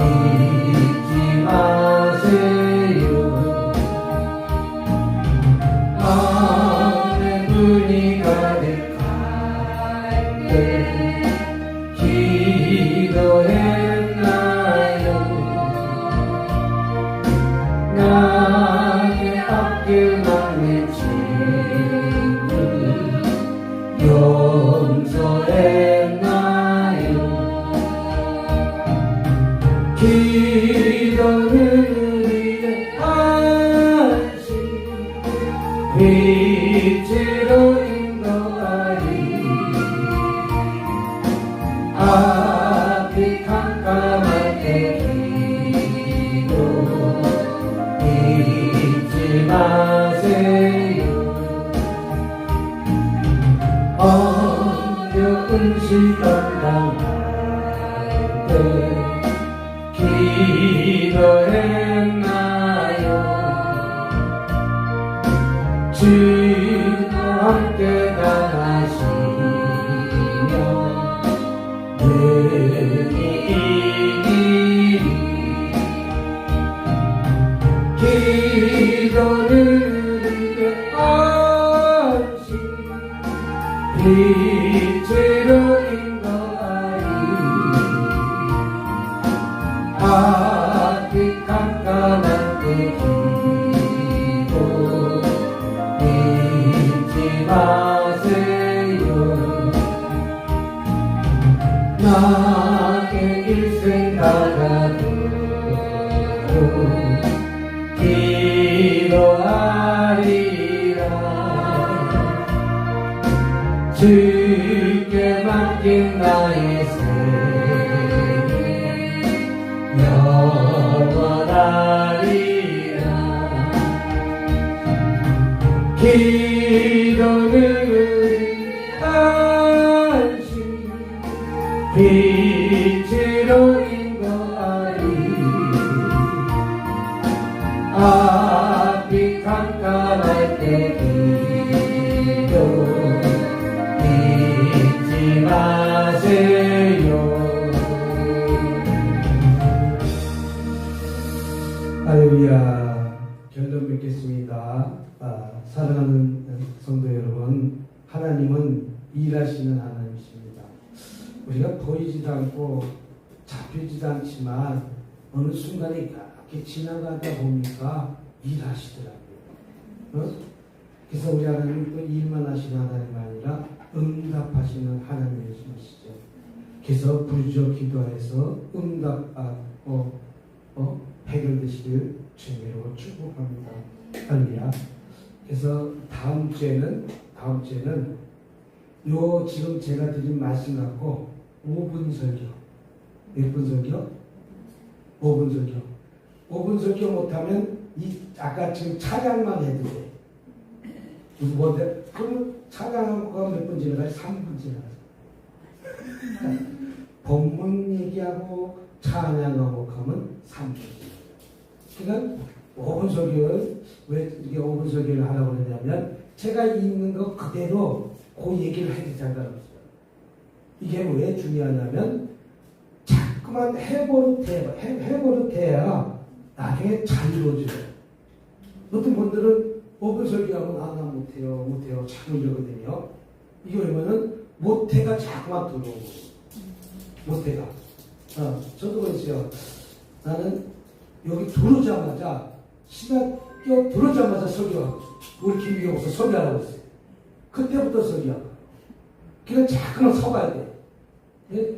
잊지 마세요. 마음에 눈이 가득할 때 기도했나요. 나의 앞길만 외치는 용서했나요. 기도를 위해 안시 빛으로 인도하리. 앞이 깜깜할 때 잊지 마세요. 어려운 시간 당할 때 기도했나요. 주와 함께 나가시며 능히 이기리. 기도를 위해 안시 빛으로 인도하리. 앞이 깜깜할 때 기도 잊지 마세요. 나의 일생 다가도 기도하리라. 주께 맡긴 나의 삶이 영원하리라. 기도를 안시 빛으로 인도하리. 앞이 깜깜할 때 기도 잊지 마세요. 할렐루야. 결론 맺겠습니다. 사랑하는 성도 여러분, 하나님은 일하시는 하나님이십니다. 우리가 보이지도 않고 잡히지도 않지만 어느 순간에 이렇게 지나가다 보니까 일하시더라고요. 그래서 우리 하나님은 또 일만 하시는 하나님이 아니라 응답하시는 하나님이시죠. 그래서 부르짖어 기도해서 응답받고 해결되시길 주님으로 축복합니다. 할렐루야. 그래서 다음 주에는 요 지금 제가 드린 말씀 갖고 5분 설교. 몇 분 설교? 5분 설교. 5분 설교 못하면 아까 지금 찬양만 해도 돼. 뭔데? 그럼 찬양하고 몇 분 지나가요? 3분 지나가요. 본문 얘기하고 찬양하고 하면 3분. 그러니까 5분 설교를 왜 이렇게 5분 설교를 하라고 그러냐면 제가 읽는 거 그대로 그 얘기를 해야 되잖아요. 이게 왜 중요하냐면 자꾸만 해버릇해야 나중에 잘 이루어져요. 어떤 분들은 5분 설교하면 나 못해요 자꾸 이러거든요. 이게 왜냐면은 못해가 자꾸만 들어오고 못해가 저도 그랬어요. 나는 여기 들어오자마자 신학교 들어오자마자 설교하고 우리 김기옥서 설교하라고 했어요. 그때부터 설교하고 그냥 자꾸만 서봐야 돼. 예?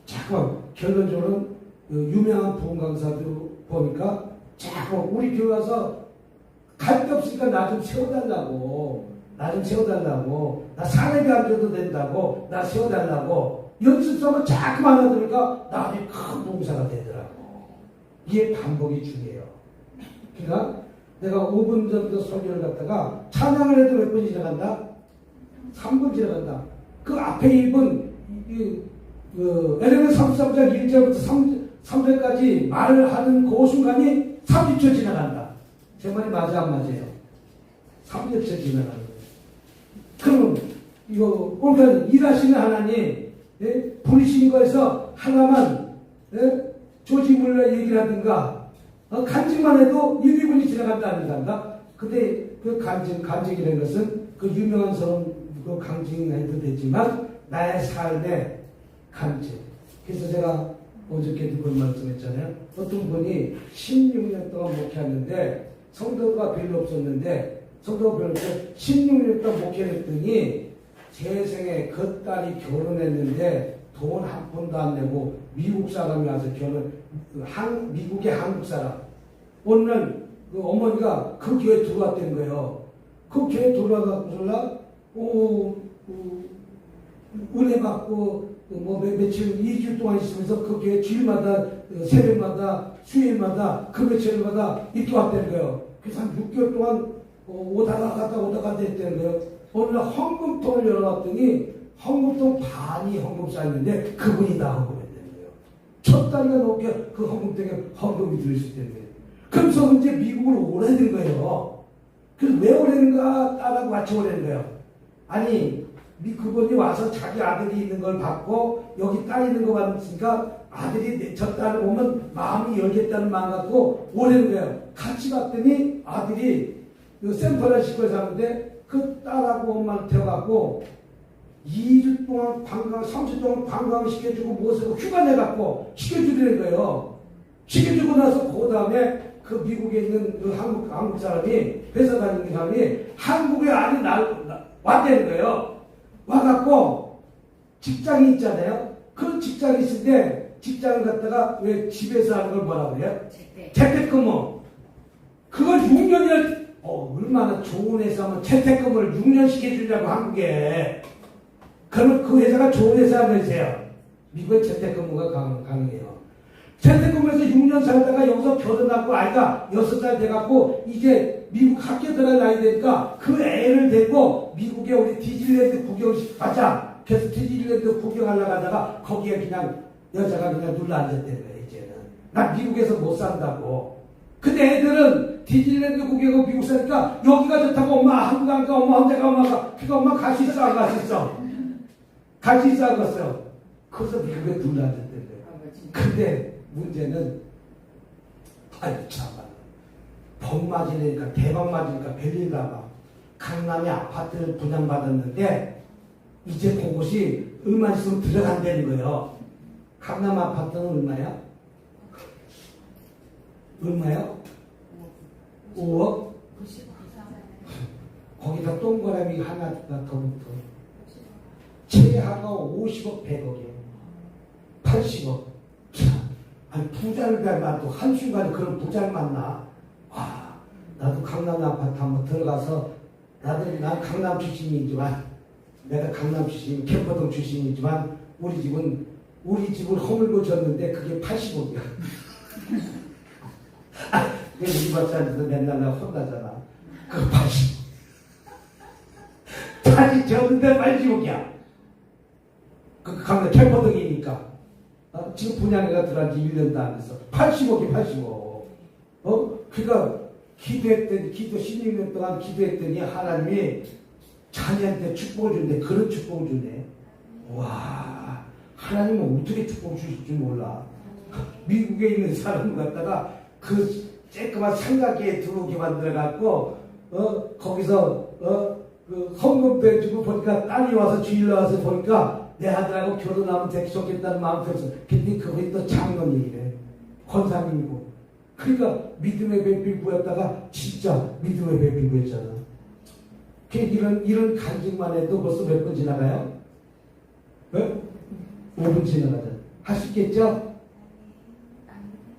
자꾸만 결론적으로는 유명한 부흥 강사들 보니까 자꾸 우리 교회 와서 갈 데 없으니까 나 좀 세워달라고 나 사례비 안 줘도 된다고 나 세워달라고 연습하면 자꾸만 하니까 나중에 큰 봉사가 되더라고. 이게 반복이 중요해요. 그러니까 내가 5분 정도 설교를 갖다가 찬양을 해도 몇 분 지나간다? 3분 지나간다. 그 앞에 1분 에레미야 33장 1절부터 3절까지 말을 하는 그 순간이 30초 지나간다. 제 말이 맞아 안 맞아요? 30초 지나가는 거예요. 그러면 이거 오늘 일하시는 하나님 부르신 거에서 하나만 조지 물러 얘기를 하든가 간증만 해도 1, 2분이 지나간다는가? 근데 그 간증이라는 것은 그 유명한 사람 그 간증해도 되지만 나의 삶의 간증. 그래서 제가 어저께도 그런 말씀했잖아요. 어떤 분이 16년 동안 목회했는데 성도가 별로 없었는데 16년 동안 목회를 했더니 제 생에 그 딸이 결혼했는데 돈 한 푼도 안 내고 미국 사람이 와서 미국의 한국 사람. 어느 날 그 어머니가 그 교회 들어왔다는 거예요. 그 교회 들어와서 은혜 받고 며칠 2주 동안 있으면서 그 교회 주일마다 새벽마다 수요일마다 금요일마다 이렇게 왔다는 거예요. 그래서 한 6개월 동안 오다가 갔다 됐다는 거예요. 어느 날 헌금통을 열어놨더니 헌금통 반이 헌금 쌓였는데 그분이 다 헌금했다는 거예요. 첫 달이가 넘게 그 헌금통에 헌금이 들어있었다는 거예요. 그래서 이제 미국을 오래 된 거예요. 그래서 왜 오래는가 딸하고 같이 오래는 거예요. 아니 그분이 와서 자기 아들이 있는 걸 받고 여기 딸 있는 거 받으니까 아들이 저 딸을 보면 마음이 열겠다는 마음 갖고 오래는 거예요. 같이 갔더니 아들이 샌프란시스코에 사는데 그 딸하고 엄마를 태워갖고 2주 동안 3주 동안 관광을 시켜주고 무엇을 휴가 내갖고 시켜주더라는 거예요. 시켜주고 나서 그 다음에 그 미국에 있는 그 한국 사람이 회사 다니는 사람이 한국에 아니 왔다는 거예요. 와갖고 직장이 있잖아요. 그 직장이 있을 때 직장을 갖다가 왜 집에서 하는 걸 뭐라고 해요? 재택근무. 그걸 6년이나 얼마나 좋은 회사면 재택근무를 6년 시켜주려고 한국에. 그러면 그 회사가 좋은 회사가 되세요. 미국에 재택근무가 가능해요. 재택근무에서 6년 살다가 여기서 결혼하고 아이가 6살 돼갖고 이제 미국 학교 들어갈 나이 되니까 그 애를 데리고 미국에 우리 디즈니랜드 구경 가자. 그래서 디즈니랜드 구경하려고 하다가 거기에 그냥 여자가 그냥 눌러 앉았다는 거예요. 이제는 나 미국에서 못 산다고. 근데 애들은 디즈니랜드 구경하고 미국 사니까 여기가 좋다고 엄마 한국 안 가 엄마 혼자 가 엄마가 그러니까 엄마 갈 수 있어 안 갈 수 있어? 갈 수 있어 안 갔어요? 그래서 미국에 눌러 앉았다는 거예요. 근데 문제는 아이 참아 복 맞으니까 대박 맞으니까 별일 나봐. 강남에 아파트를 분양받았는데 이제 그곳이 얼마 있으면 들어간다는 거예요. 강남 아파트는 얼마야? 얼마요? 5억? 거기다 동그라미 하나가 더 붙어. 최하가 50억 100억이에요. 80억. 아니 부자를 닮아도 한순간에 그런 부자를 만나. 와, 나도 강남 아파트 한번 들어가서 난 강남 출신이지만 내가 강남 출신, 캠퍼동 출신이지만 우리 집을 허물고 졌는데 그게 80억이야. 우리 박사님도 맨날 나 혼나잖아. 그거 80억. 다시 졌는데 80억이야. 그 강남 캠퍼동이니까. 지금 분양회가 들어간 지 1년도 안 됐어. 80억이 80억. 그러니까 기도 16년 동안 기도했더니 하나님이 자녀한테 축복을 준대. 그런 축복을 주네. 와. 하나님은 어떻게 축복 주실 줄 몰라. 미국에 있는 사람 갖다가 그 쬐끄만 삼각기에 들어오게 만들어갖고 거기서 그 헌금 빼주고 보니까 딸이 와서 주일러 와서 보니까 내 아들하고 결혼하면 되게 좋겠다는 마음 들어서 근데 그분이 또 장로님이래. 권사님이고. 그러니까 믿음의 배필부였다가 진짜 믿음의 배필부였잖아. 이런 간증만 해도 벌써 몇 분 지나가요? 5분 지나가잖아. 할 수 있겠죠?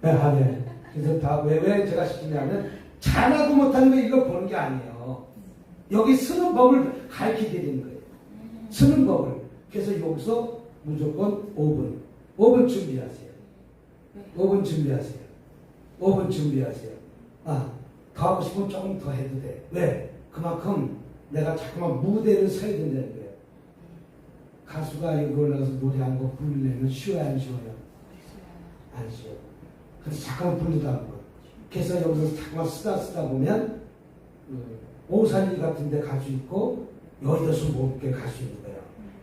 네. 그래서 왜 제가 시키냐면 잘하고 못하는 거 이거 보는 게 아니에요. 여기 쓰는 법을 가르쳐 드리는 거예요. 쓰는 법을. 그래서 여기서 무조건 5분. 5분 준비하세요. 5분 준비하세요. 5분 준비하세요. 더 하고 싶으면 조금 더 해도 돼. 왜? 그만큼 내가 자꾸만 무대를 서야 된다는 거예요. 가수가 여기 올라가서 노래 한 곡 부르려면 쉬워요, 안 쉬워요? 안 쉬워요. 그래서 잠깐만 부르다 한 거. 그래서 여기서 잠깐만 쓰다 보면 오산리 같은 데 갈 수 있고 여의도서 못게 갈 수 있는 거예요.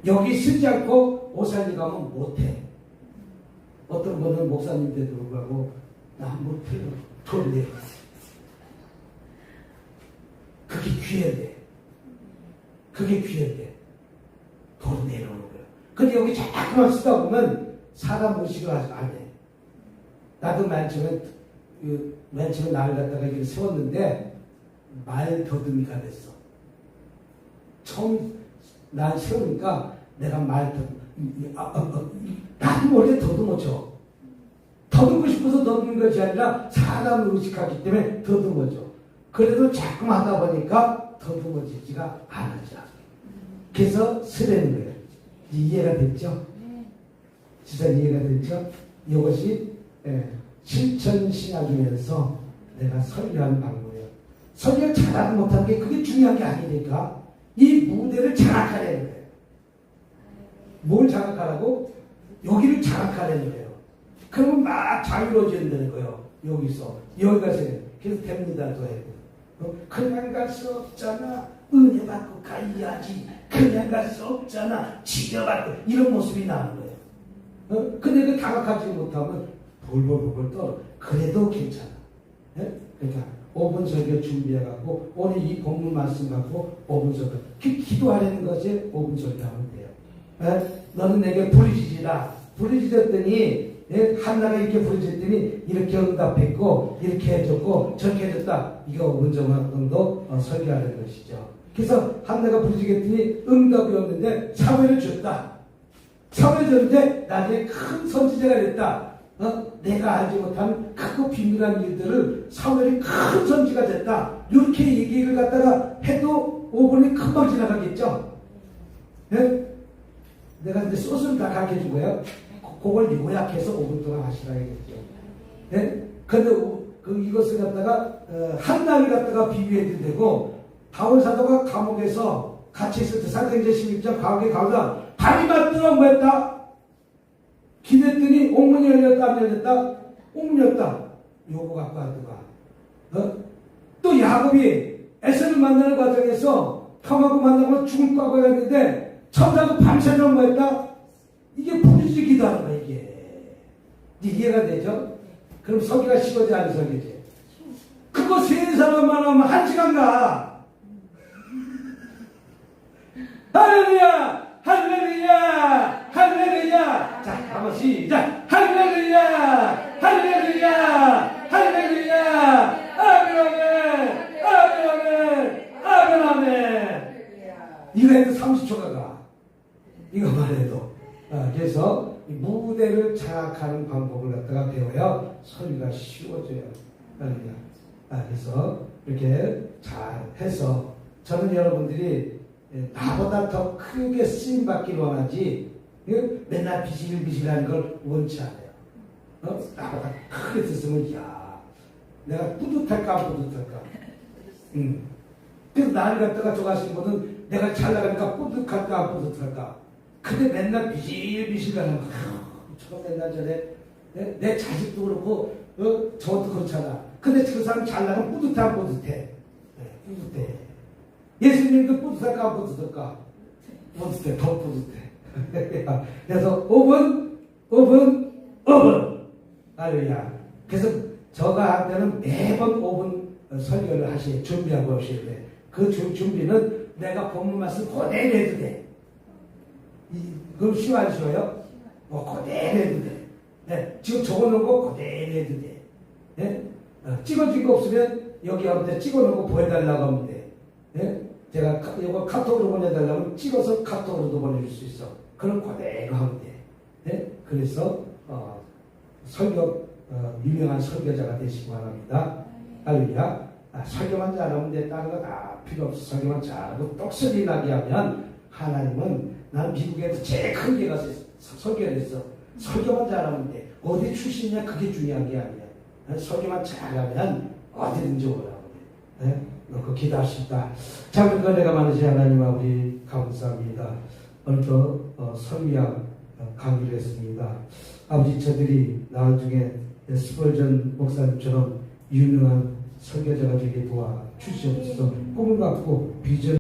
여기 쓰지 않고 오산리 가면 못해. 어떤 분은 목사님인데도 불구하고 난 못해요. 돈 내요. 그게 귀한데. 그게 귀한데. 돈 내놓는 거예요. 근데 여기 자꾸만 쓰다 보면 사람 의식을 안 해. 나도 맨 처음에 나를 갖다가 이렇게 세웠는데 말 더듬이가 됐어. 처음 날 세우니까 내가 나도 원래 더듬어져. 더듬고 싶어서 더듬는 것이 아니라 사람을 의식하기 때문에 더듬어져. 그래도 자꾸 하다 보니까 더듬어지지가 않아져. 그래서 쓰라는 거예요. 이해가 됐죠? 진짜 이해가 됐죠? 이것이 실천신학이면서 내가 설교하는 방법이에요. 설교를 잘하지 못하는 게 그게 중요한 게 아니니까 이 무대를 장악하려는 거예요. 뭘 장악하라고? 여기를 장악하려는 거예요. 그러면 막 자유로워진다는 거예요. 여기서 여기 가서 그래서 됩니다. 또 해도 그냥 갈 수 없잖아. 은혜 받고 가야지. 그냥 갈 수 없잖아. 지겨받고 이런 모습이 나오는 거예요. 근데 그 장악하지 못하면 볼볼볼볼 떨어. 그래도 괜찮아. 그러니까 5분 설교 준비해갖고 오늘 이 본문 말씀 갖고 5분 설교. 기도하려는 것이 5분 설교하면 돼요. 너는 내게 부르짖으라. 부르짖었더니 한나가 이렇게 부르짖더니 이렇게 응답했고 이렇게 해줬고 저렇게 해줬다. 이거 5분 정도 설교하는 것이죠. 그래서 한나가 부르짖었더니 응답이 없는데 사회를 줬다. 사회를 줬는데 나중에 큰 선지자가 됐다. 내가 알지 못한 크고 비밀한 일들을 사회에 큰 선지가 됐다. 이렇게 얘기를 갖다가 해도 5분이 금방 지나가겠죠. 내가 이제 소스를 다 가르쳐 준 거예요. 그걸 요약해서 5분 동안 하시라 했겠죠. 근데 이것을 갖다가 한나를 갖다가 비유해도 되고 바울 사도가 감옥에서 같이 있을 때 사도행전 16장 감옥에 가서 발이 맞들어 뭐 했다? 기댔더니 옥문이 열렸다 안 열렸다? 옥문 열렸다. 요거 갖고 하더가. 또 야곱이 에서를 만나는 과정에서 탐하고 만나고 죽을 과거가 했는데 천사가 밤새도록 뭐 했다? 이게 부르짖기 기도하는 거야 이게. 이해가 되죠? 그럼 서기가 쉬워지 않은 서기지. 그거 세 사람만 하면 1시간 가. 할렐루야! 할렐루야! 할렐루야! 자, 한번 시작! 할렐루야! 할렐루야! 할렐루야! 아멘, 아멘! 아멘, 아멘! 아멘, 아멘! 이거 해도 30초가 가. 이거만 해도. 그래서 이 무대를 장악하는 방법을 갖다가 배워야 소리가 쉬워져요. 그래서 이렇게 잘 해서 저는 여러분들이 나보다 더 크게 쓰임 받기를 원하지 맨날 비실비실하는 걸 원치 않아요. 나보다 크게 썼으면 야 내가 뿌듯할까 안 뿌듯할까. 그래서 나를 갖다가 좋아하시는 분은 내가 잘 나가니까 뿌듯할까 안 뿌듯할까. 근데 맨날 비실비실하는 거 저거 맨날 저래 내 자식도 그렇고 저것도 그렇잖아. 근데 그 사람 잘 나가면 뿌듯해 안 뿌듯해. 뿌듯해. 예수님도 뿌듯할까 안 뿌듯할까? 뿌듯해. 더 뿌듯해. 그래서 5분. 할렐루야. 그래서 저가한테는 매번 5분 설교를 준비하고 오셔야 돼. 그 준비는 내가 본문 말씀 그대로 해도 돼. 그럼 쉬워 안 쉬워요? 그대로 해도 돼. 네, 지금 적어놓은 거 그대로 해도 돼. 네? 찍어준 거 없으면 여기 한번 찍어놓은 거 보여달라고 하면 돼. 네? 제가 이거 카톡으로 보내달라면 찍어서 카톡으로도 보내줄 수 있어. 그럼 그대로 하면 돼. 네? 그래서 설교 유명한 설교자가 되시기 바랍니다. 할렐루야. 설교만 잘하면 돼. 다른 거 다 필요 없어. 설교만 잘하고 똑소리 나게 하면 하나님은 난 미국에서 제일 큰 게 가서 설교를 했어. 설교만 잘하면 돼. 어디 출신이냐 그게 중요한 게 아니야. 설교만 잘하면 어디든지 오라고 돼. 네? 놓고 기도하십니다. 자, 그러니까 내가 많으신 하나님 아버지 감사합니다. 오늘도 설교양 강의를 했습니다. 아버지 저들이 나중에 스펄전 목사님처럼 유명한 설교자가 되게 도와 주시옵소서. 꿈을 갖고 비전